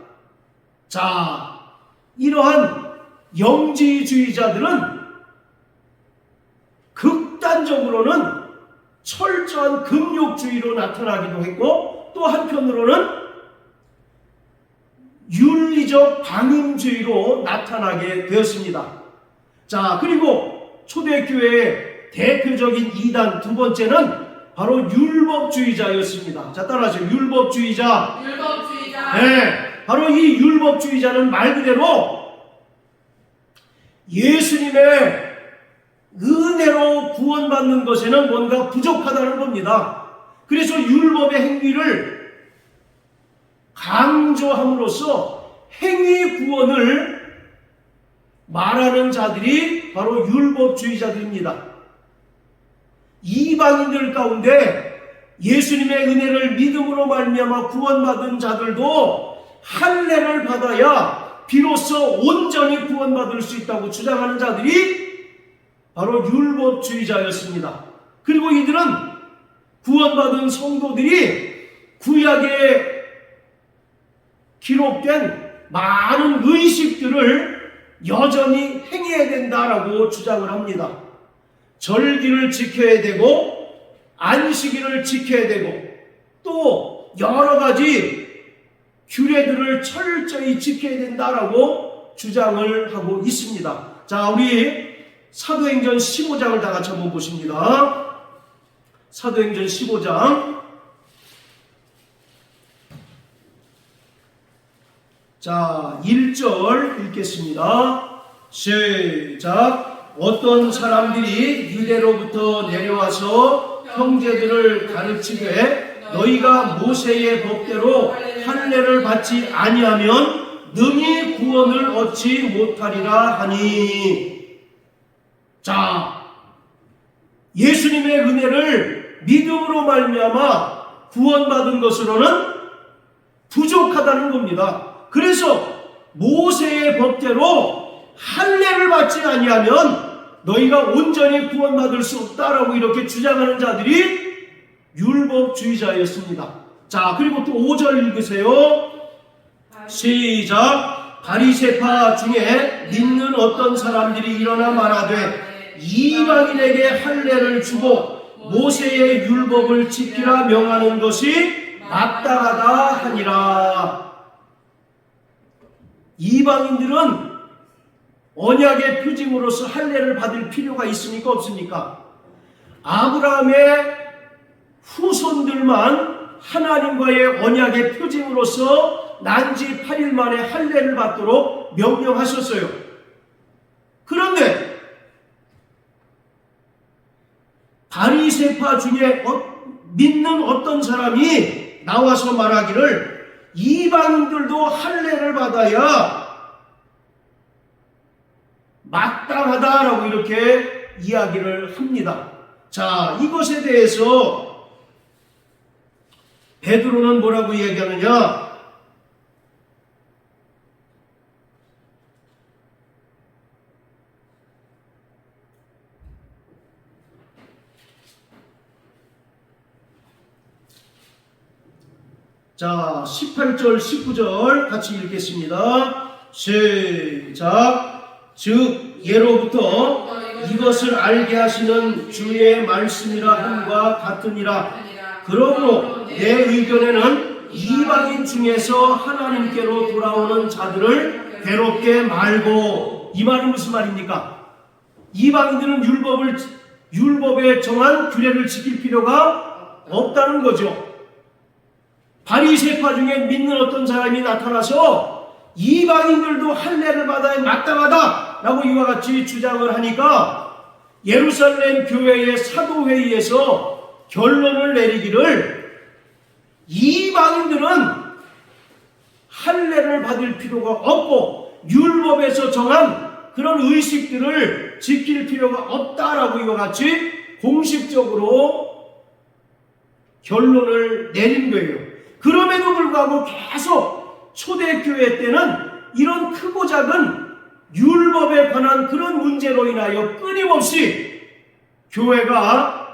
[SPEAKER 1] 자, 이러한 영지주의자들은 극단적으로는 철저한 금욕주의로 나타나기도 했고, 또 한편으로는 윤리적 방임주의로 나타나게 되었습니다. 자, 그리고 초대교회의 대표적인 이단 두 번째는 바로 율법주의자였습니다. 자, 따라하세요. 율법주의자. 네, 바로 이 율법주의자는 말 그대로 예수님의 은혜로 구원받는 것에는 뭔가 부족하다는 겁니다. 그래서 율법의 행위를 강조함으로써 행위 구원을 말하는 자들이 바로 율법주의자들입니다. 이방인들 가운데 예수님의 은혜를 믿음으로 말미암아 구원받은 자들도 할례를 받아야 비로소 온전히 구원받을 수 있다고 주장하는 자들이 바로 율법주의자였습니다. 그리고 이들은 구원받은 성도들이 구약에 기록된 많은 의식들을 여전히 행해야 된다라고 주장을 합니다. 절기를 지켜야 되고 안식일을 지켜야 되고 또 여러 가지 규례들을 철저히 지켜야 된다라고 주장을 하고 있습니다. 자, 우리 사도행전 15장을 다 같이 한번 보십니다. 사도행전 15장. 자, 1절 읽겠습니다. 시작. 어떤 사람들이 유대로부터 내려와서 형제들을 가르치되 너희가 모세의 법대로 할례를 받지 아니하면 능히 구원을 얻지 못하리라 하니. 자, 예수님의 은혜를 믿음으로 말미암아 구원받은 것으로는 부족하다는 겁니다. 그래서 모세의 법대로 할례를 받지 아니하면 너희가 온전히 구원받을 수 없다라고 이렇게 주장하는 자들이 율법주의자였습니다. 자, 그리고 또 5절 읽으세요. 시작. 바리새파 중에 믿는 어떤 사람들이 일어나 말하되 이방인에게 할례를 주고 모세의 율법을 지키라 명하는 것이 마땅하다 하니라. 이방인들은 언약의 표징으로서 할례를 받을 필요가 있습니까? 없습니까? 아브라함의 후손들만 하나님과의 언약의 표징으로서 난지 8일 만에 할례를 받도록 명령하셨어요. 그런데 바리새파 중에 믿는 어떤 사람이 나와서 말하기를 이방인들도 할례를 받아야 마땅하다라고 이렇게 이야기를 합니다. 자, 이것에 대해서 베드로는 뭐라고 이야기하느냐? 자, 18절, 19절 같이 읽겠습니다. 시작. 즉 예로부터 이것을 알게 하시는 주의 말씀이라 함과 같으니라. 그러므로 내 의견에는 이방인 중에서 하나님께로 돌아오는 자들을 괴롭게 말고. 이 말은 무슨 말입니까? 이방인들은 율법에 정한 규례를 지킬 필요가 없다는 거죠. 바리새파 중에 믿는 어떤 사람이 나타나서 이방인들도 할례를 받아야 마땅하다 라고 이와 같이 주장을 하니까 예루살렘 교회의 사도회의에서 결론을 내리기를 이방인들은 할례를 받을 필요가 없고 율법에서 정한 그런 의식들을 지킬 필요가 없다라고 이와 같이 공식적으로 결론을 내린 거예요. 그럼에도 불구하고 계속 초대교회 때는 이런 크고 작은 율법에 관한 그런 문제로 인하여 끊임없이 교회가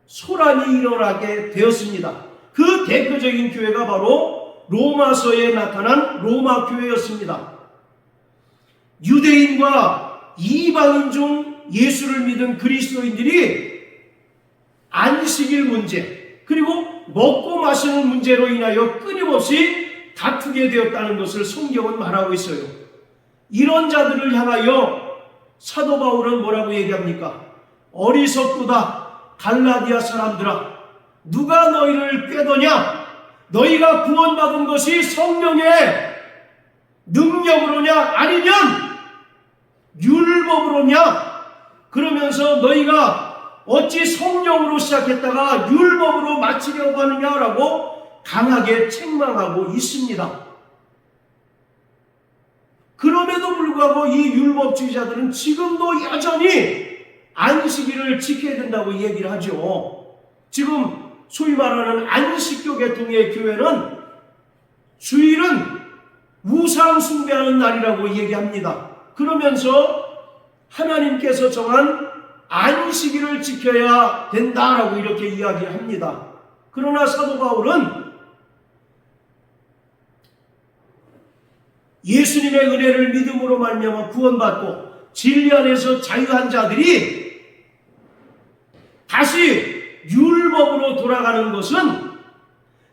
[SPEAKER 1] 소란이 일어나게 되었습니다. 그 대표적인 교회가 바로 로마서에 나타난 로마 교회였습니다. 유대인과 이방인 중 예수를 믿은 그리스도인들이 안식일 문제 그리고 먹고 마시는 문제로 인하여 끊임없이 다투게 되었다는 것을 성경은 말하고 있어요. 이런 자들을 향하여 사도 바울은 뭐라고 얘기합니까? 어리석도다 갈라디아 사람들아, 누가 너희를 꾀더냐? 너희가 구원받은 것이 성령의 능력으로냐 아니면 율법으로냐? 그러면서 너희가 어찌 성령으로 시작했다가 율법으로 마치려고 하느냐라고 강하게 책망하고 있습니다. 그럼에도 불구하고 이 율법주의자들은 지금도 여전히 안식일을 지켜야 된다고 얘기를 하죠. 지금 소위 말하는 안식교 계통의 교회는 주일은 우상 숭배하는 날이라고 얘기합니다. 그러면서 하나님께서 정한 안식일을 지켜야 된다라고 이렇게 이야기합니다. 그러나 사도 바울은 예수님의 은혜를 믿음으로 말미암아 구원받고 진리 안에서 자유한 자들이 다시 율법으로 돌아가는 것은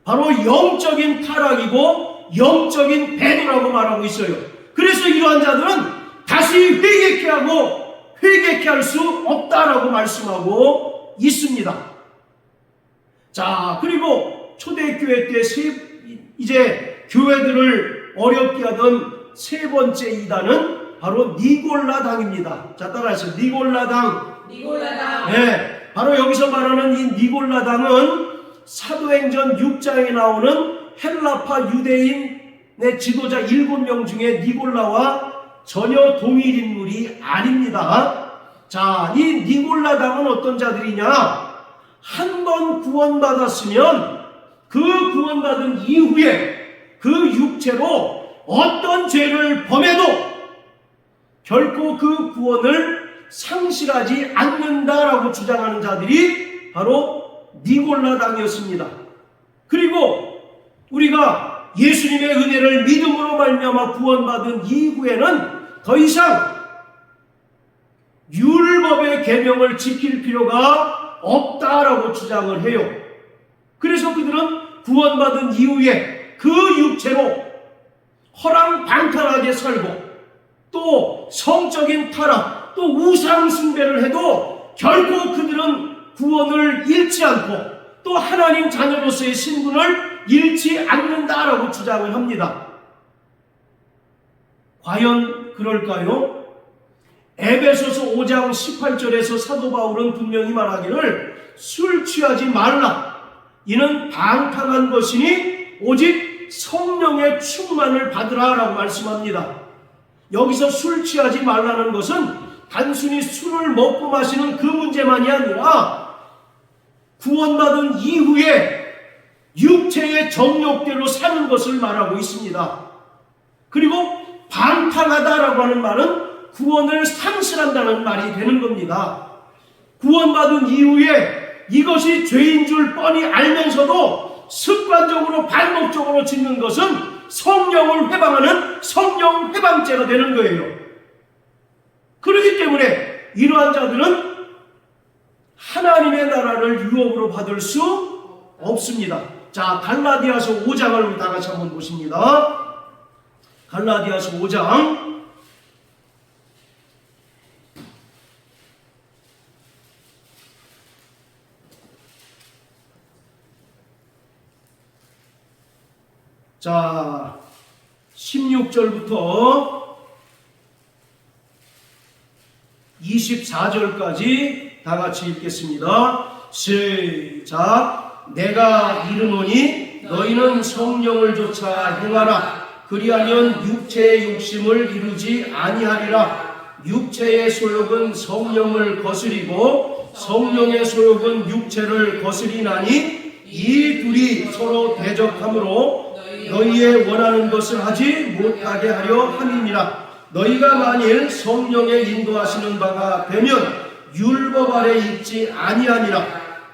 [SPEAKER 1] 바로 영적인 타락이고 영적인 배도라고 말하고 있어요. 그래서 이러한 자들은 다시 회개케 할 수 없다라고 말씀하고 있습니다. 자, 그리고 초대교회 때 이제 교회들을 어렵게 하던 세 번째 이단은 바로 니골라당입니다. 자, 따라하세요. 니골라당. 네, 바로 여기서 말하는 이 니골라당은 사도행전 6장에 나오는 헬라파 유대인의 지도자 7명 중에 니골라와 전혀 동일 인물이 아닙니다. 자, 이 니골라당은 어떤 자들이냐? 한 번 구원받았으면 그 구원받은 이후에 그 육체로 어떤 죄를 범해도 결코 그 구원을 상실하지 않는다라고 주장하는 자들이 바로 니골라당이었습니다. 그리고 우리가 예수님의 은혜를 믿음으로 말미암아 구원받은 이후에는 더 이상 율법의 계명을 지킬 필요가 없다라고 주장을 해요. 그래서 그들은 구원받은 이후에 그 육체로 허랑방탕하게 살고 또 성적인 타락 또 우상 숭배를 해도 결코 그들은 구원을 잃지 않고 또 하나님 자녀로서의 신분을 잃지 않는다라고 주장을 합니다. 과연 그럴까요? 에베소서 5장 18절에서 사도 바울은 분명히 말하기를 술 취하지 말라. 이는 방탕한 것이니 오직 성령의 충만을 받으라라고 말씀합니다. 여기서 술 취하지 말라는 것은 단순히 술을 먹고 마시는 그 문제만이 아니라 구원받은 이후에 육체의 정욕대로 사는 것을 말하고 있습니다. 그리고 방탕하다라고 하는 말은 구원을 상실한다는 말이 되는 겁니다. 구원받은 이후에 이것이 죄인 줄 뻔히 알면서도 습관적으로 반복적으로 짓는 것은 성령을 회방하는 성령 회방죄가 되는 거예요. 그렇기 때문에 이러한 자들은 하나님의 나라를 유업으로 받을 수 없습니다. 자, 갈라디아서 5장을 우리 다 같이 한번 보십니다. 갈라디아서 5장. 자, 16절부터 24절까지 다 같이 읽겠습니다. 시작. 내가 이르노니 너희는 성령을 좇아 행하라. 그리하면 육체의 욕심을 이루지 아니하리라. 육체의 소욕은 성령을 거스리고 성령의 소욕은 육체를 거스리나니 이 둘이 서로 대적하므로 너희의 원하는 것을 하지 못하게 하려 함이니라. 너희가 만일 성령의 인도하시는 바가 되면 율법 아래 있지 아니하니라.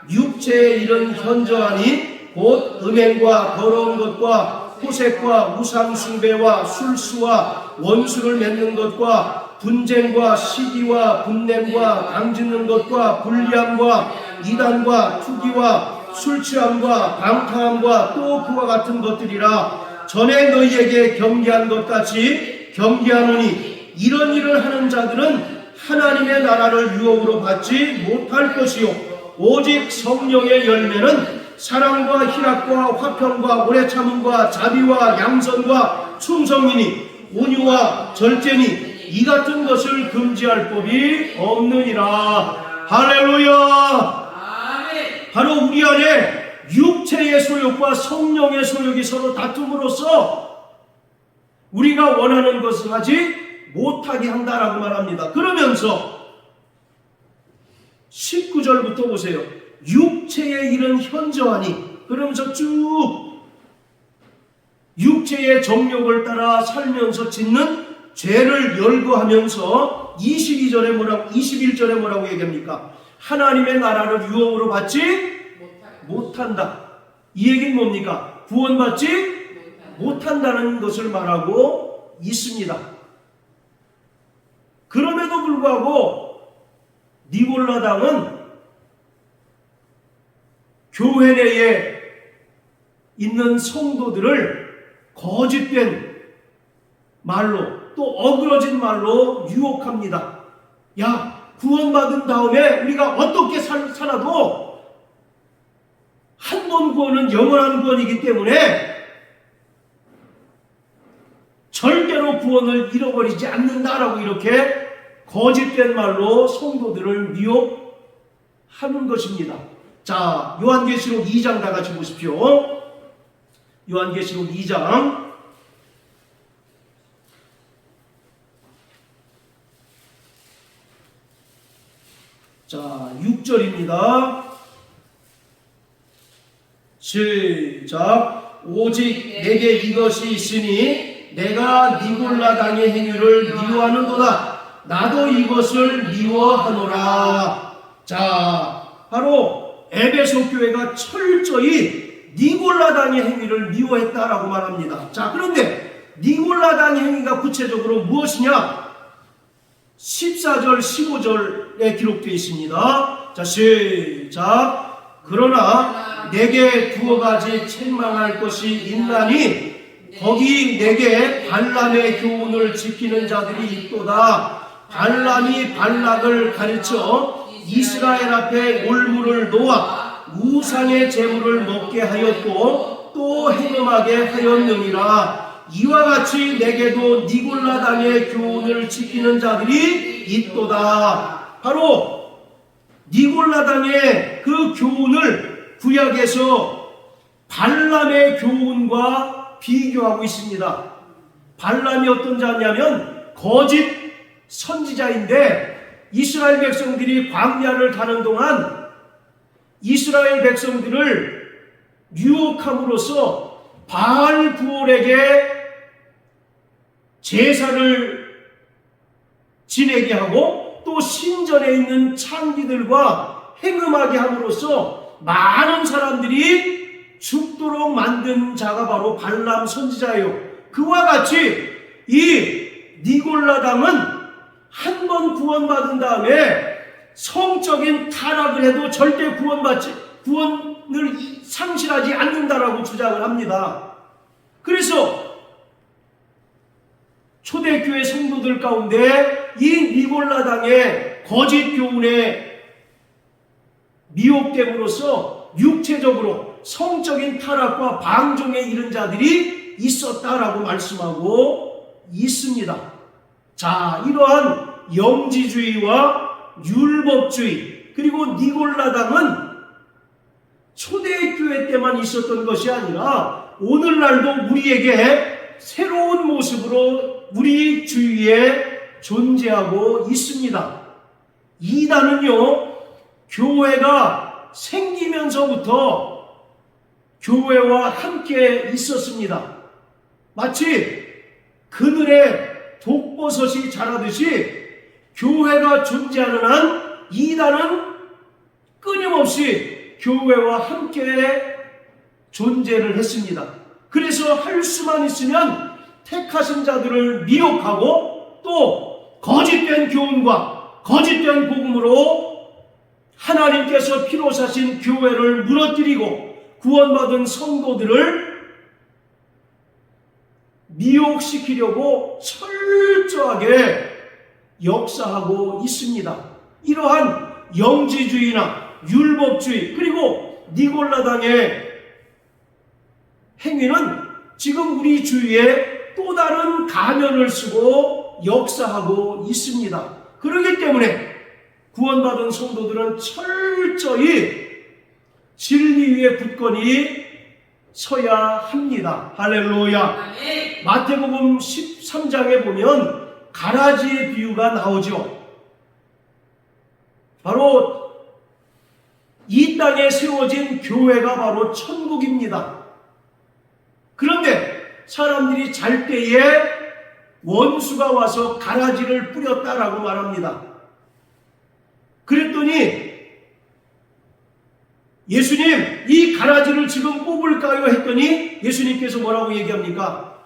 [SPEAKER 1] 육체의 일은 현저하니 곧 음행과 더러운 것과 호색과 우상숭배와 술수와 원수를 맺는 것과 분쟁과 시기와 분냄과 당짓는 것과 불리함과 이단과 투기와 술취함과 방탕함과 또 그와 같은 것들이라. 전에 너희에게 경계한 것 같이 경계하노니 이런 일을 하는 자들은 하나님의 나라를 유업으로 받지 못할 것이요 오직 성령의 열매는 사랑과 희락과 화평과 오래 참음과 자비와 양선과 충성이니 온유와 절제니 이 같은 것을 금지할 법이 없느니라. 할렐루야. 바로 우리 안에 육체의 소욕과 성령의 소욕이 서로 다툼으로써 우리가 원하는 것을 하지 못하게 한다라고 말합니다. 그러면서 19절부터 보세요. 육체의 일은 현저하니, 그러면서 쭉 육체의 정욕을 따라 살면서 짓는 죄를 열거하면서 22절에 뭐라고, 21절에 뭐라고 얘기합니까? 하나님의 나라를 유업으로 받지 못한다. 이 얘기는 뭡니까? 구원받지 못한다는 것을 말하고 있습니다. 그럼에도 불구하고 니골라당은 교회 내에 있는 성도들을 거짓된 말로 또 어그러진 말로 유혹합니다. 야, 구원받은 다음에 우리가 어떻게 살아도 한 번 구원은 영원한 구원이기 때문에 절대로 구원을 잃어버리지 않는다라고 이렇게 거짓된 말로 성도들을 미혹하는 것입니다. 자, 요한계시록 2장 다 같이 보십시오. 요한계시록 2장 자, 6절입니다. 시작. 오직 내게 이것이 있으니 내가 니골라당의 행위를 미워하는도다. 나도 이것을 미워하노라. 자, 바로 에베소 교회가 철저히 니골라당의 행위를 미워했다라고 말합니다. 자, 그런데 니골라당의 행위가 구체적으로 무엇이냐? 14절, 15절에 기록되어 있습니다. 자, 시작. 그러나 내게 두어 가지 책망할 것이 있나니 거기 내게 발람의 교훈을 지키는 자들이 있도다. 발람이 발락을 가르쳐 이스라엘 앞에 올무를 놓아 우상의 제물을 먹게 하였고 또 행음하게 하였느니라. 이와 같이 내게도 니골라당의 교훈을 지키는 자들이 있도다. 바로 니골라당의 그 교훈을 구약에서 발람의 교훈과 비교하고 있습니다. 발람이 어떤 자냐면 거짓 선지자인데 이스라엘 백성들이 광야를 가는 동안 이스라엘 백성들을 유혹함으로써 바알 부올에게 제사를 지내게 하고 또 신전에 있는 창기들과 행음하게 함으로써 많은 사람들이 죽도록 만든 자가 바로 발람 선지자예요. 그와 같이 이 니골라당은 한 번 구원받은 다음에 성적인 타락을 해도 절대 구원을 상실하지 않는다라고 주장을 합니다. 그래서 초대교회 성도들 가운데 이 니골라당의 거짓 교훈에 미혹됨으로써 육체적으로 성적인 타락과 방종에 이른 자들이 있었다라고 말씀하고 있습니다. 자, 이러한 영지주의와 율법주의 그리고 니골라당은 초대교회 때만 있었던 것이 아니라 오늘날도 우리에게 새로운 모습으로 우리 주위에 존재하고 있습니다. 이단은요, 교회가 생기면서부터 교회와 함께 있었습니다. 마치 그늘에 독버섯이 자라듯이 교회가 존재하는 한 이단은 끊임없이 교회와 함께 존재를 했습니다. 그래서 할 수만 있으면 택하신 자들을 미혹하고 또 거짓된 교훈과 거짓된 복음으로 하나님께서 피로 사신 교회를 무너뜨리고 구원받은 성도들을 미혹시키려고 철저하게 역사하고 있습니다. 이러한 영지주의나 율법주의 그리고 니골라당의 행위는 지금 우리 주위에 또 다른 가면을 쓰고 역사하고 있습니다. 그렇기 때문에 구원받은 성도들은 철저히 진리 위에 굳건히 서야 합니다. 할렐루야. 마태복음 13장에 보면 가라지의 비유가 나오죠. 바로 이 땅에 세워진 교회가 바로 천국입니다. 그런데 사람들이 잘 때에 원수가 와서 가라지를 뿌렸다라고 말합니다. 그랬더니 예수님, 이 가라지를 지금 뽑을까요? 했더니 예수님께서 뭐라고 얘기합니까?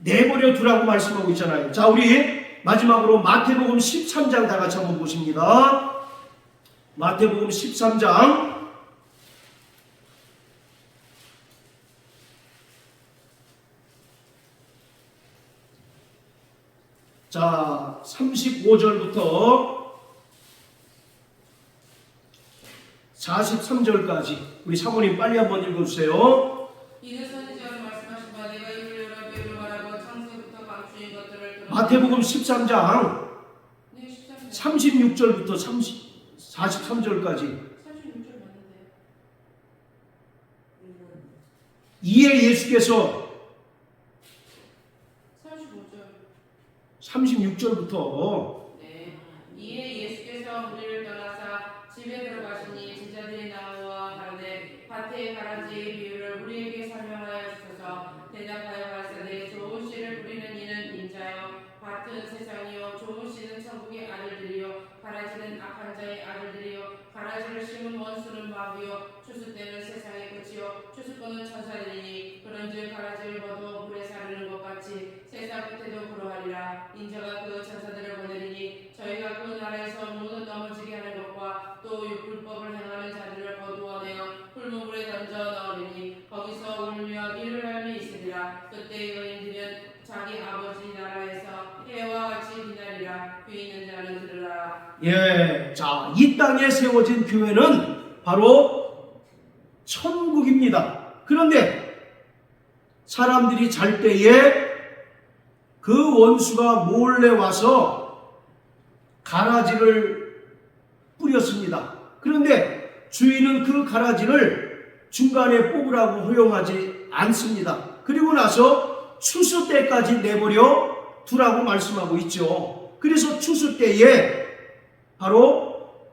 [SPEAKER 1] 내버려 두라고 말씀하고 있잖아요. 자, 우리 마지막으로 마태복음 13장 다 같이 한번 보십니다. 마태복음 13장 자, 35절부터 43절까지 우리 사모님 빨리 한번 읽어주세요.
[SPEAKER 2] 이는 선지자로 말씀하신 바 내가 입을 열어 비유를 말하고 창세부터 감추인 것들을 들어
[SPEAKER 1] 마태복음 13장
[SPEAKER 2] 네, 13절
[SPEAKER 1] 36절부터 43절까지
[SPEAKER 2] 36절 맞는데요.
[SPEAKER 1] 이에 예수께서
[SPEAKER 2] 35절
[SPEAKER 1] 36절부터
[SPEAKER 2] 네. 이에 예수께서 우리를 떠나사 집에 들어가시니 제자들이 나와 가로되 밭의 가라지의 비유를 우리에게 설명하여 주소서. 대답하여 가라사대 좋은 씨를 뿌리는 이는 인자요 밭은 세상이요 좋은 씨는 천국의 아들들이요 가라지는 악한 자의 아들들이요 가라지를 심은 원수는 마귀요 추수 때는 세상의 끝이요 추수꾼은 천사들이니 그런즉 가라지를 거두어 불에 사르는 것 같이 세상 끝에도 그러하리라. 인자가 그 천사들을 보내리니 저희가 그 나라에서 모두 넘어지게 하는 것과 또 불법을 행하는 자들을 거두어내어 풀무불에 던져 넣으리니 거기서 울며 이를 할미 있으리라. 그때 여인들은 자기 아버지 나라에서 해와 같이 기다리라. 귀 있는 자는 들으라.
[SPEAKER 1] 예, 자, 이 땅에 세워진 교회는 바로 천국입니다. 그런데 사람들이 잘 때에 그 원수가 몰래 와서 가라지를 뿌렸습니다. 그런데 주인은 그 가라지를 중간에 뽑으라고 허용하지 않습니다. 그리고 나서 추수 때까지 내버려 두라고 말씀하고 있죠. 그래서 추수 때에 바로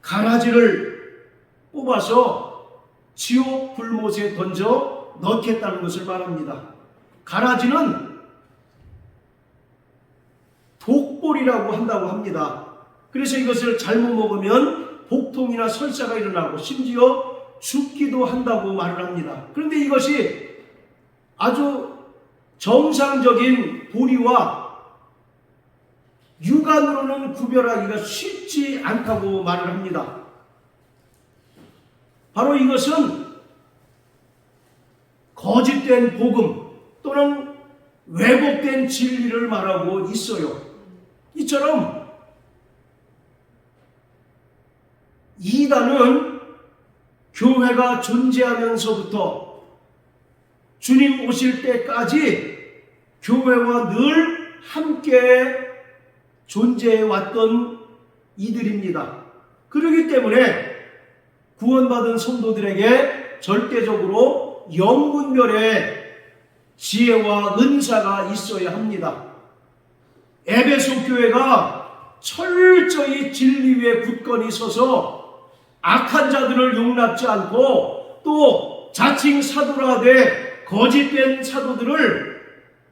[SPEAKER 1] 가라지를 뽑아서 지옥 불못에 던져 넣겠다는 것을 말합니다. 가라지는 독볼이라고 한다고 합니다. 그래서 이것을 잘못 먹으면 복통이나 설사가 일어나고 심지어 죽기도 한다고 말을 합니다. 그런데 이것이 아주 정상적인 도리와 육안으로는 구별하기가 쉽지 않다고 말을 합니다. 바로 이것은 거짓된 복음 또는 왜곡된 진리를 말하고 있어요. 이처럼 이단은 교회가 존재하면서부터 주님 오실 때까지 교회와 늘 함께 존재해왔던 이들입니다. 그렇기 때문에 구원받은 성도들에게 절대적으로 영분별의 지혜와 은사가 있어야 합니다. 에베소 교회가 철저히 진리 위에 굳건히 서서 악한 자들을 용납지 않고 또 자칭 사도라 하되 거짓된 사도들을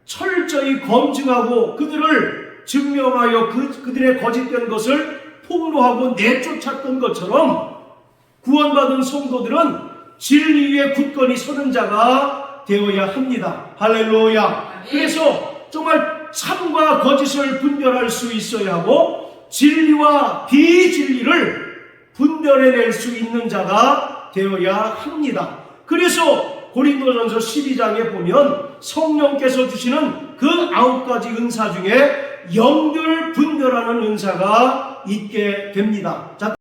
[SPEAKER 1] 철저히 검증하고 그들을 증명하여 그들의 거짓된 것을 폭로하고 내쫓았던 것처럼 구원받은 성도들은 진리 위에 굳건히 서는 자가 되어야 합니다. 할렐루야. 그래서 정말 참과 거짓을 분별할 수 있어야 하고 진리와 비진리를 분별해낼 수 있는 자가 되어야 합니다. 그래서 고린도전서 12장에 보면 성령께서 주시는 그 9가지 은사 중에 영들 분별하는 은사가 있게 됩니다. 자,